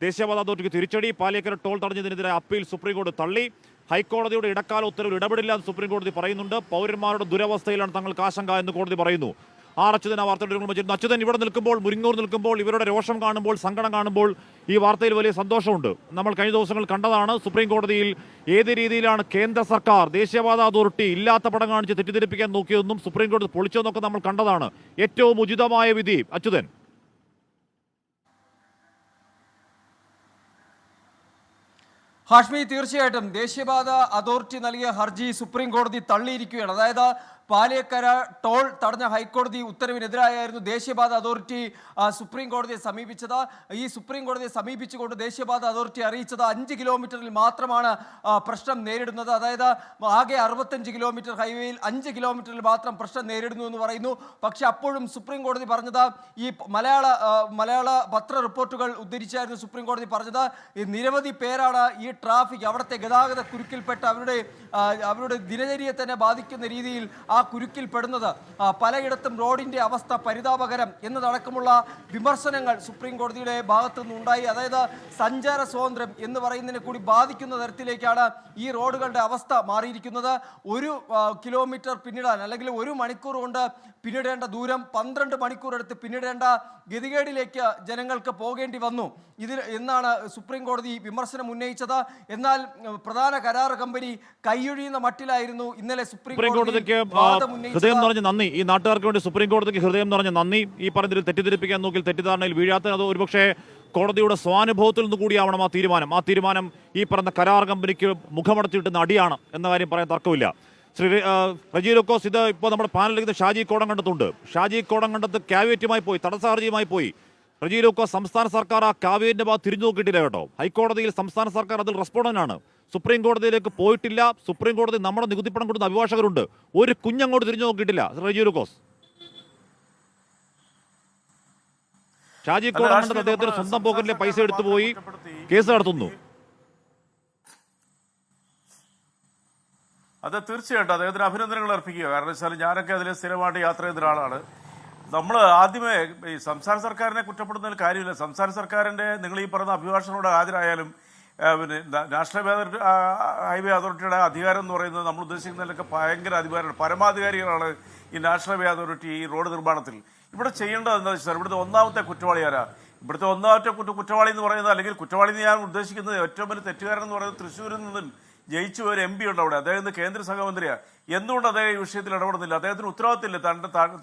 ദേശീയപാത അതോറിറ്റിക്ക് തിരിച്ചടി. പാലിയേക്കര ടോൾ തടഞ്ഞതിനെതിരെ അപ്പീൽ സുപ്രീംകോടതി തള്ളി. ഹൈക്കോടതിയുടെ ഇടക്കാല ഉത്തരവിൽ ഇടപെടില്ല എന്ന് സുപ്രീംകോടതി പറയുന്നുണ്ട്. പൗരന്മാരുടെ ദുരവസ്ഥയിലാണ് തങ്ങൾക്ക് ആശങ്ക എന്ന് കോടതി പറയുന്നു. അച്യുതൻ ആ വാർത്തയുടെ അച്യുതൻ ഇവിടെ നിൽക്കുമ്പോൾ, മുരിങ്ങൂർ നിൽക്കുമ്പോൾ, ഇവരുടെ രോഷം കാണുമ്പോൾ, സങ്കടം കാണുമ്പോൾ ഈ വാർത്തയിൽ വലിയ സന്തോഷമുണ്ട്. നമ്മൾ കഴിഞ്ഞ ദിവസങ്ങൾ കണ്ടതാണ്. സുപ്രീം കോടതിയിൽ ഏത് രീതിയിലാണ് കേന്ദ്ര സർക്കാർ ദേശീയപാത അതോറിറ്റി ഇല്ലാത്ത പടം കാണിച്ച് തെറ്റിദ്ധരിപ്പിക്കാൻ നോക്കിയതെന്നും സുപ്രീം കോടതി പൊളിച്ചതെന്നൊക്കെ നമ്മൾ കണ്ടതാണ്. ഏറ്റവും ഉചിതമായ വിധി അച്യുതൻ. ഹാഷ്മി, തീർച്ചയായിട്ടും ദേശീയപാത അതോറിറ്റി നൽകിയ ഹർജി സുപ്രീം കോടതി തള്ളിയിരിക്കുകയാണ്. അതായത് പാലിയേക്കര ടോൾ തടഞ്ഞ ഹൈക്കോടതി ഉത്തരവിനെതിരായിരുന്നു ദേശീയപാത അതോറിറ്റി സുപ്രീം കോടതിയെ സമീപിച്ചത്. ഈ സുപ്രീം കോടതിയെ സമീപിച്ചുകൊണ്ട് ദേശീയപാത അതോറിറ്റി അറിയിച്ചത് 5 കിലോമീറ്ററിൽ മാത്രമാണ് പ്രശ്നം നേരിടുന്നത്. അതായത് ആകെ 65 കിലോമീറ്റർ ഹൈവേയിൽ 5 കിലോമീറ്ററിൽ മാത്രം പ്രശ്നം നേരിടുന്നു എന്ന് പറയുന്നു. പക്ഷെ അപ്പോഴും സുപ്രീം കോടതി പറഞ്ഞത്, ഈ മലയാള പത്ര റിപ്പോർട്ടുകൾ ഉദ്ധരിച്ചായിരുന്നു സുപ്രീം കോടതി പറഞ്ഞത്, നിരവധി പേരാണ് ഈ ട്രാഫിക്, അവിടുത്തെ ഗതാഗത കുരുക്കിൽപ്പെട്ട് അവരുടെ ദിനചര്യയെ തന്നെ ബാധിക്കുന്ന രീതിയിൽ ആ കുരുക്കിൽ പെടുന്നത്. പലയിടത്തും റോഡിന്റെ അവസ്ഥ പരിതാപകരം എന്നതടക്കമുള്ള വിമർശനങ്ങൾ സുപ്രീം കോടതിയുടെ ഭാഗത്തു നിന്നുണ്ടായി. അതായത് സഞ്ചാര സ്വാതന്ത്ര്യം എന്ന് പറയുന്നതിനെ കൂടി ബാധിക്കുന്ന തരത്തിലേക്കാണ് ഈ റോഡുകളുടെ അവസ്ഥ മാറിയിരിക്കുന്നത്. 1 കിലോമീറ്റർ പിന്നിടാൻ അല്ലെങ്കിൽ 1 മണിക്കൂർ കൊണ്ട് പിന്നിടേണ്ട ദൂരം 12 മണിക്കൂർ എടുത്ത് പിന്നിടേണ്ട ഗതികേടിലേക്ക് ജനങ്ങൾക്ക് പോകേണ്ടി വന്നു എന്നാണ് സുപ്രീം കോടതി വിമർശനം ഉന്നയിച്ചത്. എന്നാൽ പ്രധാന കരാർ കമ്പനി കൈയൊഴിയുന്ന മട്ടിലായിരുന്നു ഇന്നലെ സുപ്രീം കോടതിക്ക് ഹൃദയം നിറഞ്ഞ നന്ദി. ഈ നാട്ടുകാർക്ക് വേണ്ടി സുപ്രീം കോടതിക്ക് ഹൃദയം നിറഞ്ഞ നന്ദി. ഈ പറഞ്ഞതിൽ തെറ്റിദ്ധരിപ്പിക്കാൻ നോക്കി തെറ്റിദ്ധാരണയിൽ വീഴാത്ത, അത് ഒരുപക്ഷെ കോടതിയുടെ സ്വാനുഭവത്തിൽ നിന്ന് കൂടിയാവണം ആ തീരുമാനം ഈ പറഞ്ഞ കരാർ കമ്പനിക്ക് മുഖമടച്ചിട്ടുന്ന അടിയാണ് എന്ന കാര്യം പറയാൻ തർക്കമില്ല. ശ്രീ റജി ലൂക്കോസ്, ഇത് ഇപ്പോൾ നമ്മുടെ പാനലിൽ ഷാജി കോടംകണ്ടത്തുണ്ട്. ഷാജി കോടംകണ്ടത്ത് കാവ്യേറ്റുമായി പോയി, തടസ്സ ഹർജിയുമായി പോയി. റജി ലൂക്കോസ്, സംസ്ഥാന സർക്കാർ ആ കാവ്യേറ്റിന്റെ ഭാഗത്ത് തിരിഞ്ഞു നോക്കിയിട്ടില്ല കേട്ടോ. ഹൈക്കോടതിയിൽ സംസ്ഥാന സർക്കാർ അതിൽ റെസ്പോണ്ടന്റ് ആണ്. സുപ്രീം കോടതിയിലേക്ക് പോയിട്ടില്ല. സുപ്രീം കോടതി നമ്മുടെ നികുതിപ്പണം കൊടുക്കുന്ന അഭിഭാഷകരുണ്ട്. ഒരു കുഞ്ഞങ്ങോട്ട് തിരിഞ്ഞു നോക്കിയിട്ടില്ല. റജി ലൂക്കോസ്, ഷാജി കോടംകണ്ടത്ത് അദ്ദേഹത്തിന് സ്വന്തം പോക്കറ്റിലെ പൈസ എടുത്തു പോയി കേസ് നടത്തുന്നു. അത് തീർച്ചയായിട്ടും അദ്ദേഹത്തിന് അഭിനന്ദനങ്ങൾ അർപ്പിക്കുക. കാരണം വെച്ചാൽ ഞാനൊക്കെ അതിൽ സ്ഥിരമായിട്ട് യാത്ര ചെയ്ത ഒരാളാണ്. നമ്മൾ ആദ്യമേ ഈ സംസ്ഥാന സർക്കാരിനെ കുറ്റപ്പെടുന്നതിൽ കാര്യമില്ല. സംസ്ഥാന സർക്കാരിൻ്റെ നിങ്ങൾ ഈ പറയുന്ന അഭിഭാഷകരോട് ഹാജരായാലും പിന്നെ നാഷണൽ ഹൈവേ അതോറിറ്റിയുടെ അധികാരം എന്ന് പറയുന്നത് നമ്മൾ ഉദ്ദേശിക്കുന്നതിലൊക്കെ ഭയങ്കര അധികാരമാണ്. പരമാധികാരികളാണ് ഈ നാഷണൽ ഹൈവേ അതോറിറ്റി ഈ റോഡ് നിർമ്മാണത്തിൽ. ഇവിടെ ചെയ്യേണ്ടത് എന്താണെന്ന് വെച്ചാൽ, ഇവിടുത്തെ ഒന്നാമത്തെ കുറ്റവാളി ആരാ? ഇവിടുത്തെ ഒന്നാമത്തെ കുറ്റവാളി എന്ന് പറയുന്നത്, അല്ലെങ്കിൽ കുറ്റവാളി എന്ന് ഞാൻ ഉദ്ദേശിക്കുന്നത് ഏറ്റവും വലിയ തെറ്റുകാരൻ എന്ന് പറയുന്നത് തൃശ്ശൂരിൽ നിന്നും ജയിച്ചു ഒരു MP ഉണ്ട് അവിടെ. അദ്ദേഹം കേന്ദ്ര സഹമന്ത്രിയാണ്. എന്തുകൊണ്ട് അദ്ദേഹം ഈ വിഷയത്തിൽ ഇടപെടുന്നില്ല? അദ്ദേഹത്തിന് ഉത്തരവാദിത്തമില്ല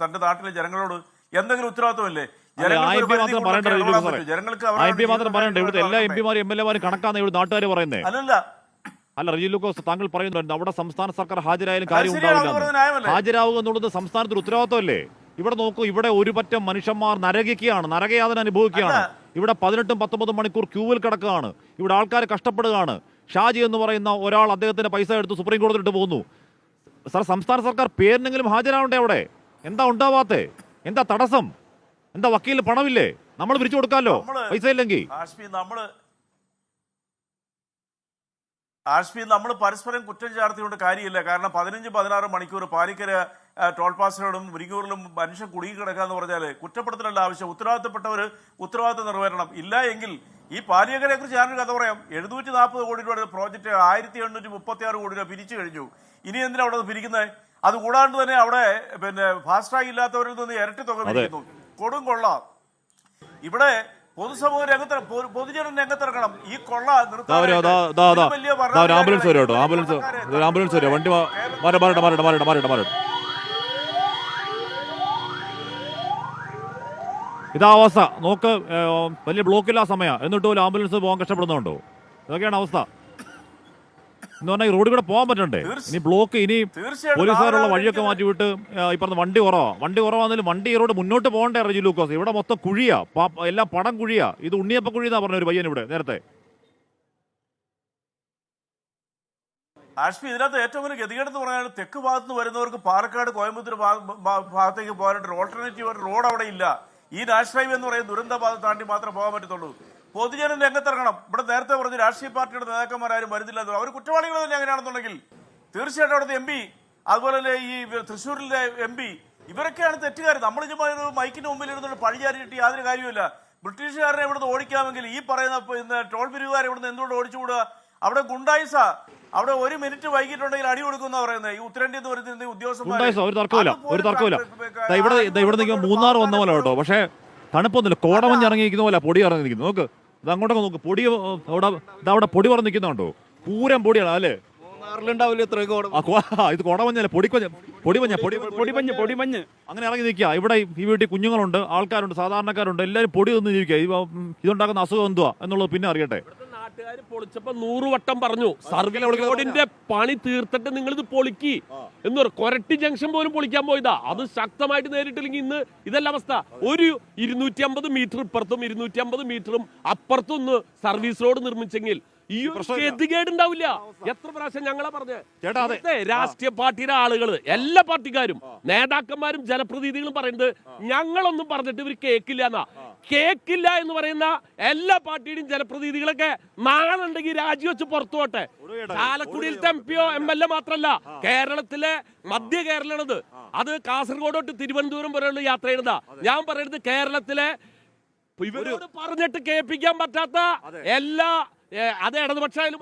തൻ്റെ നാട്ടിലെ ജനങ്ങളോട് എന്തെങ്കിലും ഉത്തരവാദിത്വമില്ലേ? മാത്രം പറയണ്ട, ഇവിടുത്തെ എല്ലാ എംപിമാരും എം എൽ എമാരും കണക്കാന്ന് ഇവിടെ നാട്ടുകാർ പറയുന്നേ. അല്ല റജി ലൂക്കോസ്, താങ്കൾ പറയുന്നുണ്ട് അവിടെ സംസ്ഥാന സർക്കാർ ഹാജരായാലും കാര്യം ഉണ്ടാവില്ല. ഹാജരാവുക എന്നുള്ളത് സംസ്ഥാനത്തിന് ഉത്തരവാദിത്വമല്ലേ? ഇവിടെ നോക്കൂ, ഇവിടെ ഒരു പറ്റം മനുഷ്യന്മാർ നരകിക്കുകയാണ്, നരകയാതന അനുഭവിക്കുകയാണ്. ഇവിടെ 18-19 മണിക്കൂർ ക്യൂവിൽ കിടക്കുകയാണ്. ഇവിടെ ആൾക്കാർ കഷ്ടപ്പെടുകയാണ്. ഷാജി എന്ന് പറയുന്ന ഒരാൾ അദ്ദേഹത്തിന്റെ പൈസ എടുത്ത് സുപ്രീം കോടതിയിലിട്ട് പോകുന്നു. സാർ, സംസ്ഥാന സർക്കാർ പേരിനെങ്കിലും ഹാജരാവണ്ടേ? അവിടെ എന്താ ഉണ്ടാവാത്തെ? എന്താ തടസ്സം? എന്താ വക്കീലിന് പണമില്ലേ? നമ്മൾ പിരിച്ചു കൊടുക്കാമല്ലോ പൈസ ഇല്ലെങ്കിൽ. ആഷ്മി, നമ്മൾ പരസ്പരം കുറ്റം ചാർത്തിക്കൊണ്ട് കാര്യമില്ല. കാരണം 15-16 മണിക്കൂർ പാലിക്കര ടോൾ പാസിനോടും മുരിങ്ങൂറിലും മനുഷ്യൻ കുടുങ്ങി കിടക്കുക എന്ന് പറഞ്ഞാൽ കുറ്റപ്പെടുത്തലല്ല ആവശ്യം. ഉത്തരവാദിത്തപ്പെട്ടവർ ഉത്തരവാദിത്തം നിറവേറ്റണം. ഇല്ല എങ്കിൽ ഈ പാലിയക്കരയെ കുറിച്ച് ഞാനൊരു കഥ പറയാം. 740 കോടി രൂപയുടെ പ്രോജക്റ്റ് 1836 കോടി രൂപ പിരിച്ചു കഴിഞ്ഞു. ഇനി എന്തിനാ അവിടെ പിരിക്കുന്നത്? അത് കൂടാണ്ട് തന്നെ അവിടെ ഫാസ്ട്രാഗ് ഇല്ലാത്തവരിൽ നിന്ന് ഇരട്ടി തുക പിരിക്കുന്നു. കൊടും കൊള്ള. ഇവിടെ പൊതുസമൂഹ രംഗത്ത്, പൊതുജന രംഗത്തിറങ്ങണം. ഈ കൊള്ള ആംബുലൻസ് വരും കേട്ടോ, ആംബുലൻസ് വരും. വണ്ടി മാറിട്ട്. ഇതാ അവസ്ഥ നോക്ക്. വലിയ ബ്ലോക്കില്ല സമയം, എന്നിട്ട് പോലും ആംബുലൻസ് പോകാൻ കഷ്ടപ്പെടുന്നുണ്ടോ? ഇതൊക്കെയാണ് അവസ്ഥ. എന്ന് പറഞ്ഞാൽ ഈ റോഡിൽ കൂടെ പോകാൻ പറ്റണ്ടേ? ഇനി ബ്ലോക്ക്, ഇനി പോലീസുകാരുള്ള വഴിയൊക്കെ മാറ്റിവിട്ട് ഈ പറഞ്ഞ വണ്ടി കുറവാണെങ്കിലും വണ്ടി ഈ റോഡ് മുന്നോട്ട് പോകണ്ടേ റജി ലൂക്കോസ്? ഇവിടെ മൊത്തം കുഴിയാ, എല്ലാം പടം കുഴിയാ. ഇത് ഉണ്ണിയപ്പ കുഴി എന്നാ പറഞ്ഞ ഒരു പയ്യൻ ഇവിടെ നേരത്തെ. ആഷ്മി, ഇതിനകത്ത് ഏറ്റവും വലിയ ഗതികേടെന്ന് പറഞ്ഞാൽ തെക്ക് ഭാഗത്ത് നിന്ന് വരുന്നവർക്ക് പാലക്കാട്, കോയമ്പത്തൂർ ഭാഗത്തേക്ക് പോകാനായിട്ട് ഒരു ഓൾട്ടർനേറ്റീവ് റോഡ് അവിടെ ഇല്ല. ഈ നാഷണൽ ഹൈവേ എന്ന് പറയുന്ന ദുരന്ത ഭാഗത്ത് താണ്ടി മാത്രമേ പോകാൻ പറ്റത്തുള്ളൂ. പൊതുജനം രംഗത്തിറങ്ങണം. ഇവിടെ നേരത്തെ പറഞ്ഞ രാഷ്ട്രീയ പാർട്ടിയുടെ നേതാക്കന്മാരും വരുന്നില്ല. അവർ കുറ്റവാളികൾ തന്നെ അങ്ങനെയാണെന്നുണ്ടെങ്കിൽ തീർച്ചയായിട്ടും അവിടുത്തെ MP, അതുപോലെ തന്നെ ഈ തൃശ്ശൂരിലെ MP, ഇവരൊക്കെയാണ് തെറ്റുകാർ. നമ്മൾ ഒരു മൈക്കിന് മുമ്പിൽ ഇരുന്നുള്ള പഴിചാരിയിട്ട് യാതൊരു കാര്യമില്ല. ബ്രിട്ടീഷുകാരനെ ഇവിടുന്ന് ഓടിക്കാമെങ്കിൽ ഈ പറയുന്ന ടോൾ പിരിവുകാരെ ഇവിടുന്ന് എന്തുകൊണ്ട് ഓടിച്ചുകൂടുക? അവിടെ ഗുണ്ടായിസ, അവിടെ 1 മിനിറ്റ് വൈകിട്ടുണ്ടെങ്കിൽ അടി കൊടുക്കുന്ന പറയുന്നത് ഈ ഉത്തരേന്ത്യ എന്ന് പറയുന്നത് ഉദ്യോഗസ്ഥന്മാർ. ഒരു തർക്കമില്ല. ഇവിടെ നിൽക്കുമ്പോൾ മൂന്നാർ വന്ന പോലെ കേട്ടോ. പക്ഷേ തണുപ്പൊന്നുമില്ല, കോടമഞ്ഞ് ഇറങ്ങിയിരിക്കുന്ന പോലെ പൊടി ഇറങ്ങിയിരിക്കുന്നു. നോക്ക്, ഇത് അങ്ങോട്ടൊക്കെ നോക്ക്, പൊടി അവിടെ പൊടി പറഞ്ഞ് നിൽക്കുന്നുണ്ടോ? പൂരം പൊടിയാണ് അല്ലേ? ഇത് കോടമഞ്ഞല്ലേ, പൊടിമഞ്ഞ് അങ്ങനെ ഇറങ്ങി നിൽക്കുക. ഇവിടെ ഈ വീട്ടിൽ കുഞ്ഞുങ്ങളുണ്ട്, ആൾക്കാരുണ്ട്, സാധാരണക്കാരുണ്ട്, എല്ലാവരും പൊടി നിന്ന് ജീവിക്കുക. ഇതുണ്ടാക്കുന്ന അസുഖം എന്തുവാ എന്നുള്ളത് പിന്നെ അറിയട്ടെ. നാട്ടുകാർ പൊളിച്ചപ്പോ 100 വട്ടം പറഞ്ഞു സർവീസിന്റെ പണി തീർത്തിട്ട് നിങ്ങൾ ഇത് പൊളിക്കി എന്ന് പറയും. കൊരട്ടി ജംഗ്ഷൻ പോലും പൊളിക്കാൻ പോയതാ. അത് ശക്തമായിട്ട് നേരിട്ടില്ലെങ്കിൽ ഇന്ന് ഇതല്ല അവസ്ഥ. ഒരു 250 മീറ്റർ ഇപ്പുറത്തും 250 മീറ്ററും അപ്പുറത്തും ഒന്ന് സർവീസ് റോഡ് നിർമ്മിച്ചെങ്കിൽ ഈ ഗതികേടുണ്ടാവില്ല. എത്ര പ്രാവശ്യം ഞങ്ങളാ പറഞ്ഞത്? രാഷ്ട്രീയ പാർട്ടിയുടെ ആളുകൾ, എല്ലാ പാർട്ടിക്കാരും, നേതാക്കന്മാരും ജനപ്രതിനിധികളും പറയുന്നത് ഞങ്ങളൊന്നും പറഞ്ഞിട്ട് ഇവർ കേൾക്കില്ല എന്നാ. കേൾക്കില്ല എന്ന് പറയുന്ന എല്ലാ പാർട്ടിയുടെയും ജനപ്രതിനിധികളൊക്കെ നാളുണ്ടെങ്കിൽ രാജിവെച്ച് പുറത്തു പോട്ടെ. ചാലക്കുടിയിലത്തെ MP-യോ MLA മാത്രല്ല, കേരളത്തിലെ മധ്യ കേരളമാണത്. അത് കാസർഗോഡ് തൊട്ട് തിരുവനന്തപുരം വരെയുള്ള യാത്ര ചെയ്യുന്നതാ. ഞാൻ പറയുന്നത് കേരളത്തിലെ ഇവരോട് പറഞ്ഞിട്ട് കേൾപ്പിക്കാൻ പറ്റാത്ത എല്ലാ, അത് ഇടതുപക്ഷായാലും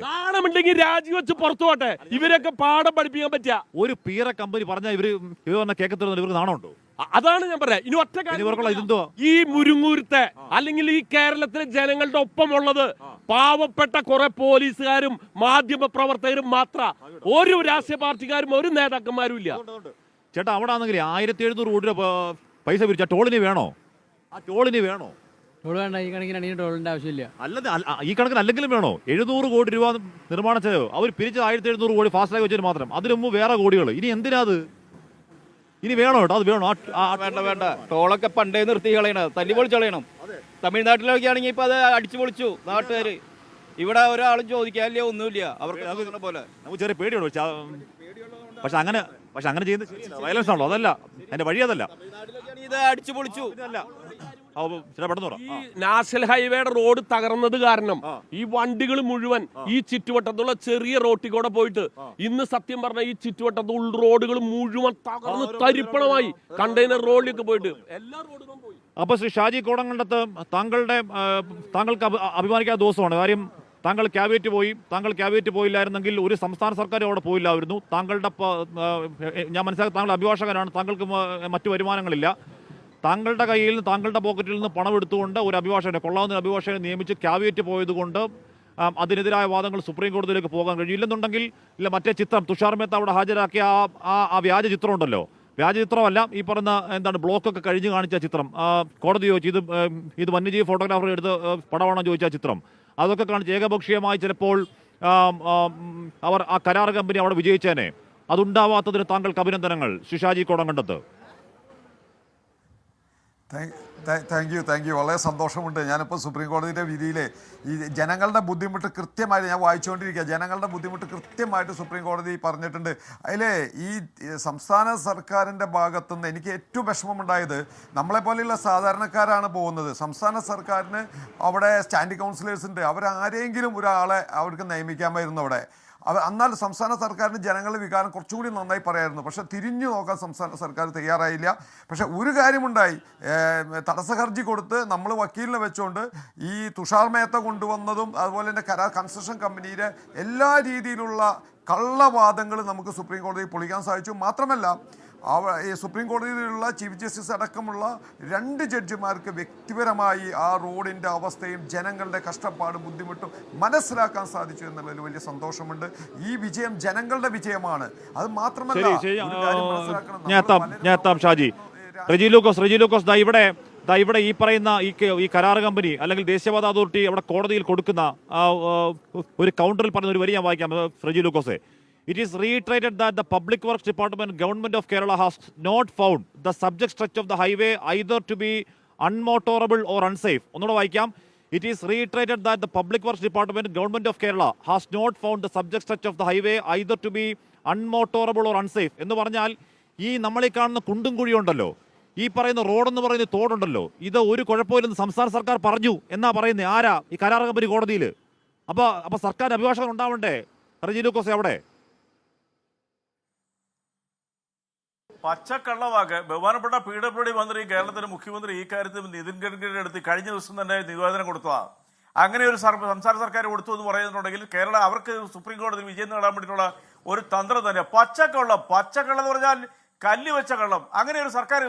നാണമുണ്ടെങ്കിൽ രാജിവെച്ച് പുറത്തു പോട്ടെ. ഇവരൊക്കെ പാഠം പഠിപ്പിക്കാൻ പറ്റിയ ഒരു പീറ കമ്പനി പറഞ്ഞാൽ ഇവര് കേൾക്കത്തില്ല. ഇവർക്ക് നാണമുണ്ടോ? അതാണ് ഞാൻ പറയാം. ഇനി ഒറ്റ കാര്യം, ഈ മുരുങ്ങൂരത്തെ അല്ലെങ്കിൽ ഈ കേരളത്തിലെ ജനങ്ങളുടെ ഒപ്പമുള്ളത് പാവപ്പെട്ട കുറെ പോലീസുകാരും മാധ്യമ പ്രവർത്തകരും മാത്ര. ഒരു രാഷ്ട്രീയ പാർട്ടിക്കാരും ഒരു നേതാക്കന്മാരും ഇല്ല. ചേട്ടാ, അവിടെ ആണെങ്കിൽ 1700 കോടി രൂപ പൈസ പിരിച്ച ടോളിന് വേണോ? ആ ടോളിന് വേണോ? ടോൾ വേണ്ട. ഈ കണക്കിന് ടോളിന്റെ ആവശ്യമില്ല. ഈ കണക്കിന് അല്ലെങ്കിലും വേണോ? 700 കോടി രൂപ നിർമ്മാണ ചെലവ്. അവർ പിരിച്ചത് 1700 കോടി ഫാസ്റ്റാഗ് വെച്ചിട്ട് മാത്രം. അതിനു മുമ്പ് വേറെ കോടികൾ. ഇനി എന്തിനാ അത്? ഇനി വേണോ കേട്ടോ? അത് വേണോ? വേണ്ട. ടോളൊക്കെ പണ്ടേ നിർത്തി കളയണം, തല്ലി പൊളിച്ച് കളയണം. തമിഴ്നാട്ടിലൊക്കെ ആണെങ്കിൽ ഇപ്പൊ അത് അടിച്ചു പൊളിച്ചു നാട്ടുകാര്. ഇവിടെ ഒരാളും ചോദിക്കാനില്ല, ഒന്നുമില്ല. അവർക്ക് പോലെ നമുക്ക് ചെറിയ പേടിയുള്ളൂ. പക്ഷെ അങ്ങനെ ചെയ്യുന്നത് വയലൻസ് ആണല്ലോ. അതല്ല, അതിന്റെ വഴി അതല്ല. ഇത് അടിച്ചു പൊളിച്ചു. ഈ നാഷണൽ ഹൈവേയുടെ റോഡ് തകർന്നത് കാരണം ഈ വണ്ടികൾ മുഴുവൻ ഈ ചുറ്റുവട്ടത്തുള്ള ചെറിയ റോട്ടിൽ കൂടെ പോയിട്ട് ഇന്ന് സത്യം പറഞ്ഞ ഈ ചുറ്റുവട്ടത്ത് ഉൾ റോഡുകൾ മുഴുവൻ തകർന്ന് തരിപ്പണമായി. കണ്ടെയ്നർ റോഡിലേക്ക് പോയിട്ട് എല്ലാ റോഡുകളും പോയി. അപ്പൊ ശ്രീ ഷാജി കോടങ്കണ്ടത്ത്, താങ്കൾക്ക് അഭിമാനിക്കാത്ത ദിവസമാണ്. കാര്യം താങ്കൾ ക്യാബിനറ്റ് പോയില്ലായിരുന്നെങ്കിൽ ഒരു സംസ്ഥാന സർക്കാരും അവിടെ പോയില്ലായിരുന്നു. ഞാൻ മനസ്സിലാക്കി താങ്കൾ അഭിഭാഷകനാണ്, താങ്കൾക്ക് മറ്റു വരുമാനങ്ങളില്ല. താങ്കളുടെ കയ്യിൽ നിന്ന്, താങ്കളുടെ പോക്കറ്റിൽ നിന്ന് പണം എടുത്തുകൊണ്ട് ഒരു അഭിഭാഷകനെ, കൊള്ളാവുന്ന അഭിഭാഷകനെ നിയമിച്ച് ക്യാബിനറ്റ് പോയതുകൊണ്ട് അതിനെതിരായ വാദങ്ങൾ സുപ്രീം കോടതിയിലേക്ക് പോകാൻ കഴിയില്ലെന്നുണ്ടെങ്കിൽ മറ്റേ ചിത്രം തുഷാർ മേത്ത അവിടെ ഹാജരാക്കിയ ആ വ്യാജ ചിത്രം ഉണ്ടല്ലോ, വ്യാജ ചിത്രമല്ല, ഈ പറഞ്ഞ എന്താണ് ബ്ലോക്കൊക്കെ കഴിഞ്ഞ് കാണിച്ച ചിത്രം. കോടതി ചോദിച്ചു ഇത് വന്യജീവി ഫോട്ടോഗ്രാഫർ എടുത്ത് പടമാണോ ചോദിച്ച ചിത്രം. അതൊക്കെ കാണിച്ച് ഏകപക്ഷീയമായി ചിലപ്പോൾ അവർ ആ കരാർ കമ്പനി അവിടെ വിജയിച്ചേനെ. അതുണ്ടാവാത്തതിന് താങ്കൾക്ക് അഭിനന്ദനങ്ങൾ ഷാജി കോടങ്കണ്ടത്ത്. Thank you. വളരെ സന്തോഷമുണ്ട്. ഞാനിപ്പോൾ സുപ്രീം കോടതിയുടെ വിധിയിലെ ഈ ജനങ്ങളുടെ ബുദ്ധിമുട്ട് കൃത്യമായിട്ട് ഞാൻ വായിച്ചുകൊണ്ടിരിക്കുക. ജനങ്ങളുടെ ബുദ്ധിമുട്ട് കൃത്യമായിട്ട് സുപ്രീം കോടതി പറഞ്ഞിട്ടുണ്ട്. അതിലെ ഈ സംസ്ഥാന സർക്കാരിൻ്റെ ഭാഗത്തുനിന്ന് എനിക്ക് ഏറ്റവും വിഷമമുണ്ടായത്, നമ്മളെപ്പോലെയുള്ള സാധാരണക്കാരാണ് പോകുന്നത്. സംസ്ഥാന സർക്കാരിന് അവിടെ സ്റ്റാൻഡിംഗ് കൗൺസിലേഴ്സ് ഉണ്ട്. അവരാരെങ്കിലും ഒരാളെ അവർക്ക് നിയമിക്കാമായിരുന്നു അവിടെ. എന്നാൽ സംസ്ഥാന സർക്കാരിന് ജനങ്ങളുടെ വികാരം കുറച്ചുകൂടി നന്നായി പറയായിരുന്നു. പക്ഷേ തിരിഞ്ഞു നോക്കാൻ സംസ്ഥാന സർക്കാർ തയ്യാറായില്ല. പക്ഷേ ഒരു കാര്യമുണ്ടായി, തടസ്സ ഹർജി കൊടുത്ത് നമ്മൾ വക്കീലിനെ വെച്ചുകൊണ്ട് ഈ തുഷാർ മേത്ത കൊണ്ടുവന്നതും അതുപോലെ തന്നെ കരാർ കൺസ്ട്രക്ഷൻ കമ്പനിയുടെ എല്ലാ രീതിയിലുള്ള കള്ളവാദങ്ങൾ നമുക്ക് സുപ്രീം കോടതി പൊളിക്കാൻ സാധിച്ചു. മാത്രമല്ല ഈ സുപ്രീം കോടതിയിലുള്ള ചീഫ് ജസ്റ്റിസ് അടക്കമുള്ള 2 ജഡ്ജിമാർക്ക് വ്യക്തിപരമായി ആ റോഡിൻ്റെ അവസ്ഥയും ജനങ്ങളുടെ കഷ്ടപ്പാടും ബുദ്ധിമുട്ടും മനസ്സിലാക്കാൻ സാധിച്ചു എന്നുള്ളതിൽ വലിയ സന്തോഷമുണ്ട്. ഈ വിജയം ജനങ്ങളുടെ വിജയമാണ്. അത് മാത്രമല്ല ഷാജി റെജി ലൂക്കോസ് ഇവിടെ ഈ പറയുന്ന ഈ കരാർ കമ്പനി അല്ലെങ്കിൽ ദേശീയപാത അതോറിറ്റി അവിടെ കോടതിയിൽ കൊടുക്കുന്ന ഒരു കൗണ്ടറിൽ പറയുന്ന ഒരു വരി ഞാൻ വായിക്കാം. Reji ലൂക്കോസെ, it is reiterated that the Public Works Department, Government of Kerala has not found the subject stretch of the highway either to be unmotorable or unsafe. ഒന്നുകൂടെ വായിക്കാം. It is reiterated that the Public Works Department, Government of Kerala has not found the subject stretch of the highway either to be unmotorable or unsafe. എന്ന് പറഞ്ഞാൽ ഈ നമ്മളീ കാണുന്ന കുണ്ടും കുഴിയുണ്ടല്ലോ, ഈ പറയുന്ന റോഡെന്ന് പറയുന്ന തോടുണ്ടല്ലോ, ഇത് ഒരു കുഴപ്പമില്ലെന്ന് സംസ്ഥാന സർക്കാർ പറഞ്ഞു എന്നാ പറയുന്നത്. ആരാ? ഈ കരാർ കമ്പനി കോടതിയിൽ. അപ്പോൾ സർക്കാർ അഭിഭാഷകൻ ഉണ്ടാവണ്ടേ റെജി ലൂക്കോസ് അവിടെ? പച്ചക്കള്ളവാക്ക് ബഹുമാനപ്പെട്ട PWD മന്ത്രി, കേരളത്തിലെ മുഖ്യമന്ത്രി ഈ കാര്യത്തിൽ നിതിൻ ഗഡ്കരിയുടെ അടുത്ത് കഴിഞ്ഞ ദിവസം തന്നെ നിവേദനം കൊടുത്തതാണ്. അങ്ങനെ ഒരു സംസ്ഥാന സർക്കാർ കൊടുത്തു എന്ന് പറയുന്നുണ്ടെങ്കിൽ കേരള അവർക്ക് സുപ്രീം കോടതി വിജയം നേടാൻ വേണ്ടിയിട്ടുള്ള ഒരു തന്ത്രം തന്നെ. പച്ചക്കള്ളം എന്ന് പറഞ്ഞാൽ കല്ല് വെച്ച കള്ളം. അങ്ങനെ ഒരു സർക്കാർ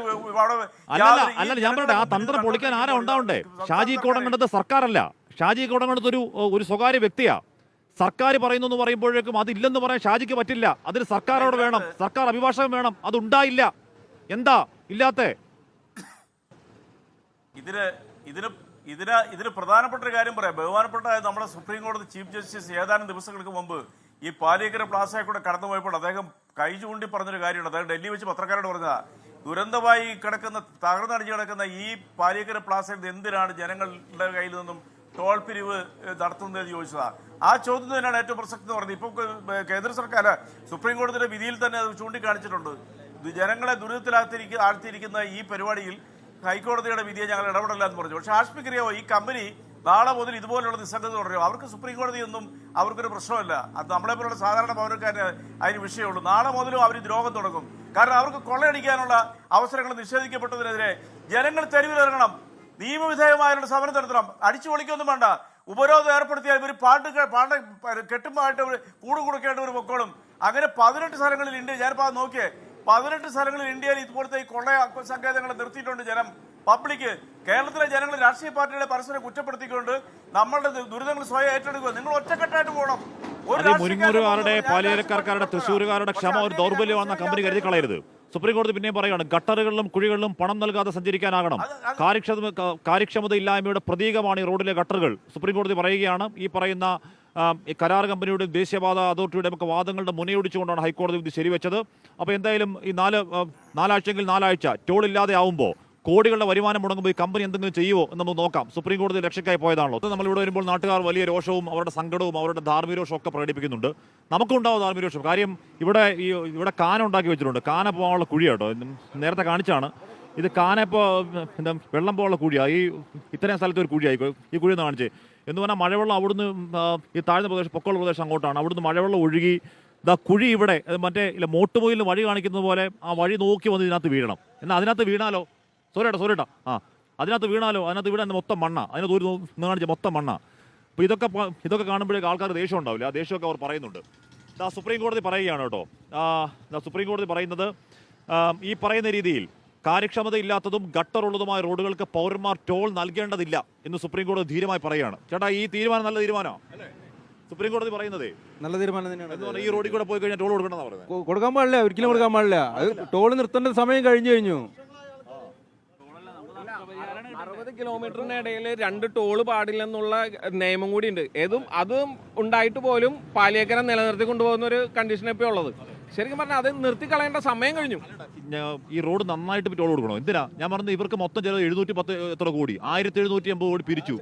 അല്ല, ഞാൻ പറയട്ടെ, ആ തന്ത്രം പൊളിക്കാൻ ആരാ ഉണ്ടാവണ്ടേ? ഷാജി കോടങ്കണ്ടത്ത് സർക്കാരല്ല. ഷാജി കോടങ്കണ്ടത്ത് ഒരു സ്വകാര്യ വ്യക്തിയാ. സർക്കാർ പറയുന്നു എന്ന് പറയുമ്പോഴേക്കും അതില്ലെന്ന് പറയാൻ ഷാജിക്ക് പറ്റില്ല. അതിന് സർക്കാരോട് വേണം, സർക്കാർ അഭിഭാഷകൻ വേണം. അതുണ്ടായില്ല. എന്താ ഇല്ലാത്ത? ഇതിന് പ്രധാനപ്പെട്ട ഒരു കാര്യം പറയാം. ബഹുമാനപ്പെട്ട നമ്മുടെ സുപ്രീം കോടതി ചീഫ് ജസ്റ്റിസ് ഏതാനും ദിവസങ്ങൾക്ക് മുമ്പ് ഈ പാലിയേക്കര പ്ലാസയിൽ കൂടെ കടന്നു പോയപ്പോൾ അദ്ദേഹം കൈ ചൂണ്ടി പറഞ്ഞൊരു കാര്യമുണ്ട്. അദ്ദേഹം ഡൽഹി വെച്ച് പത്രക്കാരോട് പറഞ്ഞതാ, ദുരന്തമായി തകർന്നടിഞ്ഞു കിടക്കുന്ന ഈ പാലിയേക്കര പ്ലാസയിൽ എന്തിനാണ് ജനങ്ങളുടെ കയ്യിൽ നിന്നും ടോൾ പിരിവ് നടത്തുന്നതെന്ന് ചോദിച്ചതാ. ആ ചോദ്യം തന്നെയാണ് ഏറ്റവും പ്രസക്തി എന്ന് പറഞ്ഞത്. ഇപ്പോൾ കേന്ദ്ര സർക്കാർ സുപ്രീം കോടതിയുടെ വിധിയിൽ തന്നെ അത് ചൂണ്ടിക്കാണിച്ചിട്ടുണ്ട്. ജനങ്ങളെ ആഴ്ത്തിയിരിക്കുന്ന ഈ പരിപാടിയിൽ ഹൈക്കോടതിയുടെ വിധിയെ ഞങ്ങൾ ഇടപെടില്ല എന്ന് പറഞ്ഞു. പക്ഷേ ആഷ്മിക്കറിയോ, ഈ കമ്പനി നാളെ മുതൽ ഇതുപോലുള്ള നിസ്സംഗത തുടരും. അവർക്ക് സുപ്രീം കോടതിയൊന്നും അവർക്കൊരു പ്രശ്നമല്ല. അത് നമ്മളെപ്പോലുള്ള സാധാരണ പൗരക്കാരന് അതിന് വിഷയമുള്ളൂ. നാളെ മുതലും അവർ ദ്രോഹം തുടങ്ങും. കാരണം അവർക്ക് കൊള്ളയടിക്കാനുള്ള അവസരങ്ങൾ നിഷേധിക്കപ്പെട്ടതിനെതിരെ ജനങ്ങൾ തെരുവിലിറങ്ങണം, നിയമവിധേയമായുള്ള സമരം നടത്തണം. അടിച്ചു പൊളിക്കൊന്നും വേണ്ട. ഉപരോധം ഏർപ്പെടുത്തിയാൽ ഇവർ പാട്ട് കെട്ടുമ്പോഴായിട്ട് കൂടും കൊടുക്കേണ്ടവർ പൊക്കോളും. അങ്ങനെ 18 സ്ഥലങ്ങളിൽ ഇന്ത്യ, ഞാനിപ്പോൾ അത് നോക്കിയേ, 18 സ്ഥലങ്ങളിൽ ഇന്ത്യയിൽ ഇതുപോലത്തെ ഈ കൊള്ള സങ്കേതങ്ങൾ നിർത്തിയിട്ടുണ്ട് ജനം, പബ്ലിക്. കേരളത്തിലെ ജനങ്ങൾ രാഷ്ട്രീയ പാർട്ടികളെ പരസ്പരം കുറ്റപ്പെടുത്തിക്കൊണ്ട് നമ്മളുടെ ദുരിതങ്ങൾ സ്വയം ഏറ്റെടുക്കുക. നിങ്ങൾ ഒറ്റക്കെട്ടായിട്ട് പോകണം. മുരിങ്ങൂരുകാരുടെ, പാലിയേക്കരക്കാരുടെ, തൃശ്ശൂരുകാരുടെ ക്ഷമ ഒരു ദൗർബല്യമാണെന്ന കമ്പനി കരുതി കളയരുത്. സുപ്രീം കോടതി പിന്നെയും പറയുകയാണ്, ഗട്ടറുകളിലും കുഴികളിലും പണം നൽകാതെ സഞ്ചരിക്കാനാകണം. കാര്യക്ഷമതയില്ലായ്മയുടെ പ്രതീകമാണ് ഈ റോഡിലെ ഗട്ടറുകൾ. സുപ്രീം കോടതി പറയുകയാണ്, ഈ പറയുന്ന ഈ കരാർ കമ്പനിയുടെ ദേശീയപാത അതോറിറ്റിയുടെ ഒക്കെ വാദങ്ങളുടെ മുനയൊടിച്ചുകൊണ്ടാണ് ഹൈക്കോടതി വിധി ശരിവെച്ചത്. അപ്പോൾ എന്തായാലും ഈ നാലാഴ്ചയെങ്കിൽ 4 ആഴ്ച ടോൾ ഇല്ലാതെ ആവുമ്പോൾ കോടികളുടെ വരുമാനം മുടങ്ങുമ്പോൾ ഈ കമ്പനി എന്തെങ്കിലും ചെയ്യുമോ എന്ന് നമുക്ക് നോക്കാം. സുപ്രീം കോടതി രക്ഷയ്ക്കായി പോയതാണല്ലോ. നമ്മളിവിടെ വരുമ്പോൾ നാട്ടുകാർ വലിയ രോഷവും അവരുടെ സങ്കടവും അവരുടെ ധാർമ്മികരോഷവും ഒക്കെ പ്രകടിപ്പിക്കുന്നുണ്ട്. നമുക്കുണ്ടാവും ധാർമ്മികരോഷം. കാര്യം ഇവിടെ കാന ഉണ്ടാക്കി വെച്ചിട്ടുണ്ട്. കാന പോകാനുള്ള കുഴി കേട്ടോ, നേരത്തെ കാണിച്ചാണ്. ഇത് കാന ഇപ്പോൾ എന്താ വെള്ളം പോകാനുള്ള കുഴിയാണ്. ഇത്രയും സ്ഥലത്ത് ഒരു കുഴിയായി ഈ കുഴി എന്ന് കാണിച്ചേ. എന്ന് പറഞ്ഞാൽ മഴവെള്ളം അവിടുന്ന് ഈ താഴ്ന്ന പ്രദേശം, പൊക്കമുള്ള പ്രദേശം അങ്ങോട്ടാണ്. അവിടുന്ന് മഴവെള്ളം ഒഴുകി കുഴി ഇവിടെ മറ്റേ മോട്ടുമൊയിലിന് വഴി കാണിക്കുന്നത് പോലെ ആ വഴി നോക്കി വന്ന് ഇതിനകത്ത് വീഴണം. എന്നാൽ അതിനകത്ത് വീണാലോ, സോറിട്ടാ അതിനകത്ത് വീണാലോ, അതിനകത്ത് വീണാൽ മൊത്തം മണ്ണ, അതിനെ ദൂരം കാണിച്ച മൊത്തം മണ്ണ. അപ്പോൾ ഇതൊക്കെ കാണുമ്പോഴേക്ക് ആൾക്കാർക്ക് ദേഷ്യം ഉണ്ടാവില്ല. ആ ദേഷ്യമൊക്കെ അവർ പറയുന്നുണ്ട്. സുപ്രീം കോടതി പറയുകയാണ് കേട്ടോ. സുപ്രീം കോടതി പറയുന്നത്, ഈ പറയുന്ന രീതിയിൽ കാര്യക്ഷമതയില്ലാത്തതും ഗട്ടറുള്ളതുമായ റോഡുകൾക്ക് പൗരന്മാർ ടോൾ നൽകേണ്ടതില്ല എന്ന് സുപ്രീം കോടതി ധീരമായി പറയുകയാണ്. ചേട്ടാ, ഈ തീരുമാനം നല്ല തീരുമാനമാണ് അല്ലേ? സുപ്രീം കോടതി പറയുന്നതേ നല്ല തീരുമാനം തന്നെയാണ്. എന്ന് പറഞ്ഞാൽ ഈ റോഡിൽ കൂടെ പോയി കഴിഞ്ഞാൽ ടോൾ കൊടുക്കണമെന്നാണ് പറയുന്നത്. കൊടുക്കാൻ പാടില്ല, ഒരിക്കലും കൊടുക്കാൻ പാടില്ല. അത് ടോൾ നിർത്തേണ്ട സമയം കഴിഞ്ഞു. 60 കിലോമീറ്ററിനിടയിൽ 2 ടോള് പാടില്ലെന്നുള്ള നിയമം കൂടി ഉണ്ട്. അതും ഉണ്ടായിട്ട് പോലും പാലിയേക്കര നിലനിർത്തി കൊണ്ടുപോകുന്ന ഒരു കണ്ടീഷൻ ഇപ്പോൾ ഉള്ളത്. ശരിക്കും പറഞ്ഞാൽ അത് നിർത്തിക്കളയേണ്ട സമയം കഴിഞ്ഞു. ഈ റോഡ് നന്നായിട്ട് ടോൾ കൊടുക്കണോ? എന്തിനാ? ഞാൻ പറഞ്ഞത് ഇവർക്ക് മൊത്തം ചിലവ് 710 എത്ര കോടി, 1780 കോടി പിരിച്ചു.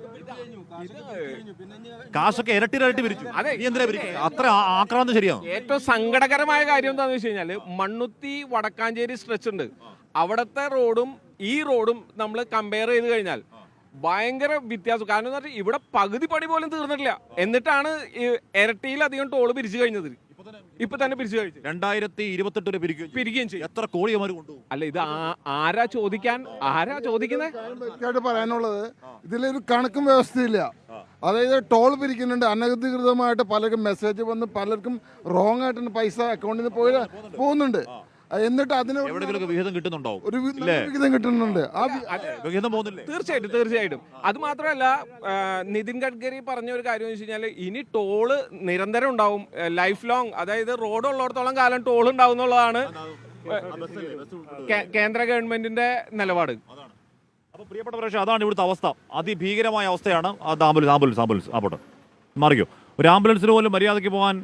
കാശൊക്കെ ഇരട്ടി പിരിച്ചു. അതെ, എന്തിനാ പിരിച്ചു? അത്ര ആക്രാന്തം ശരിയാണ്. ഏറ്റവും സങ്കടകരമായ കാര്യം എന്താണെന്ന് വെച്ച് കഴിഞ്ഞാൽ മണ്ണുത്തി വടക്കാഞ്ചേരി സ്ട്രെച്ച് ഉണ്ട്. അവിടുത്തെ റോഡും ഈ റോഡും നമ്മൾ കമ്പയർ ചെയ്ത് കഴിഞ്ഞാൽ ഭയങ്കര വ്യത്യാസം. കാരണം എന്ന് പറഞ്ഞാൽ ഇവിടെ പകുതി പണി പോലും തീർന്നിട്ടില്ല, എന്നിട്ടാണ് ഇരട്ടിയിലധികം ടോള് പിരിച്ചു കഴിഞ്ഞത്. ഇപ്പൊ തന്നെ പിരിച്ചു കഴിച്ചു. 2028 പിരിക്കുകയും ചെയ്യും. എത്ര കോടി അവർ കൊണ്ടുപോകും? അല്ല, ഇത് ആരാ ചോദിക്കുന്നത്? പറയാനുള്ളത്, ഇതിലൊരു കണക്കും വ്യവസ്ഥയില്ല. അതായത് ടോൾ പിരിക്കുന്നുണ്ട്, അനധികൃതമായിട്ട് പലർക്കും മെസ്സേജ് വന്ന് പലർക്കും റോങ് ആയിട്ട് പൈസ അക്കൗണ്ടിൽ നിന്ന് പോകുന്നുണ്ട്. എന്നിട്ട് അതിന് വിഹിതം കിട്ടുന്നുണ്ടോ? ഒരു വിഹിതം കിട്ടുന്നുണ്ട്. വിഹിതം പോകുന്നില്ലേ? തീർച്ചയായിട്ടും. അത് മാത്രമല്ല, നിതിൻ ഗഡ്കരി പറഞ്ഞ ഒരു കാര്യം എന്ന് വെച്ച് കഴിഞ്ഞാൽ ഇനി ടോള് നിരന്തരം ഉണ്ടാവും, ലൈഫ് ലോങ്. അതായത് റോഡ് ഉള്ളിടത്തോളം കാലം ടോൾ ഉണ്ടാവും എന്നുള്ളതാണ് കേന്ദ്ര ഗവൺമെന്റിന്റെ നിലപാട്. അപ്പൊ പ്രിയപ്പെട്ട പ്രേക്ഷകർ, അതാണ് ഇവിടുത്തെ അവസ്ഥ. അതിഭീകരമായ അവസ്ഥയാണ്. ആമ്പോട്ടെ മാറിക്കോ. ഒരു ആംബുലൻസിന് പോലും മര്യാദയ്ക്ക് പോകാൻ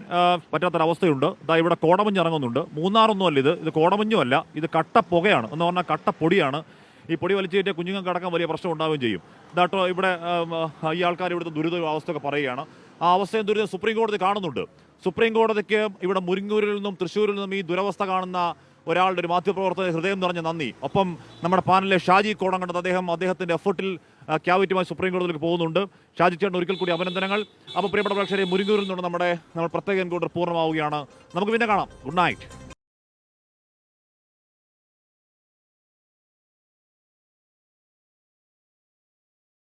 പറ്റാത്തൊരവസ്ഥയുണ്ട്. ഇവിടെ കോടമഞ്ഞ് ഇറങ്ങുന്നുണ്ട്. മൂന്നാറൊന്നുമല്ല ഇത് കോടമഞ്ഞുമല്ല, ഇത് കട്ടപ്പുകയാണ്. എന്ന് പറഞ്ഞാൽ കട്ടപ്പൊടിയാണ്. ഈ പൊടി വലിച്ചു കയറ്റിയ കുഞ്ഞുങ്ങൾക്ക് അടക്കം വലിയ പ്രശ്നം ഉണ്ടാവുകയും ചെയ്യും. ഇതാട്ടോ ഇവിടെ ഈ ആൾക്കാർ ഇവിടുത്തെ ദുരിതാവസ്ഥയൊക്കെ പറയുകയാണ്. ആ അവസ്ഥയും ദുരിതം സുപ്രീം കോടതി കാണുന്നുണ്ട്. സുപ്രീം കോടതിക്ക് ഇവിടെ മുരിങ്ങൂരിൽ നിന്നും തൃശ്ശൂരിൽ നിന്നും ഈ ദുരവസ്ഥ കാണുന്ന ഒരാളുടെ ഒരു മാധ്യമപ്രവർത്തകർ ഹൃദയം നിറഞ്ഞ നന്ദി. ഒപ്പം നമ്മുടെ പാനലിലെ ഷാജി കോടങ്കണ്ടത്ത് അദ്ദേഹത്തിൻ്റെ എഫേർട്ടിൽ ക്യാവിറ്റുമായി സുപ്രീം കോടതിയിലേക്ക് പോകുന്നുണ്ട്. ഷാജി ചേട്ടൻ ഒരിക്കൽ കൂടി അഭിനന്ദനങ്ങൾ. അപ്പോൾ പ്രിയപ്പെട്ട പ്രേക്ഷകരെ, മുരിങ്ങൂരിൽ നിന്നും നമ്മൾ പ്രത്യേക എൻകൗണ്ടർ പൂർണ്ണമാവുകയാണ്. നമുക്ക് പിന്നെ കാണാം. Good night.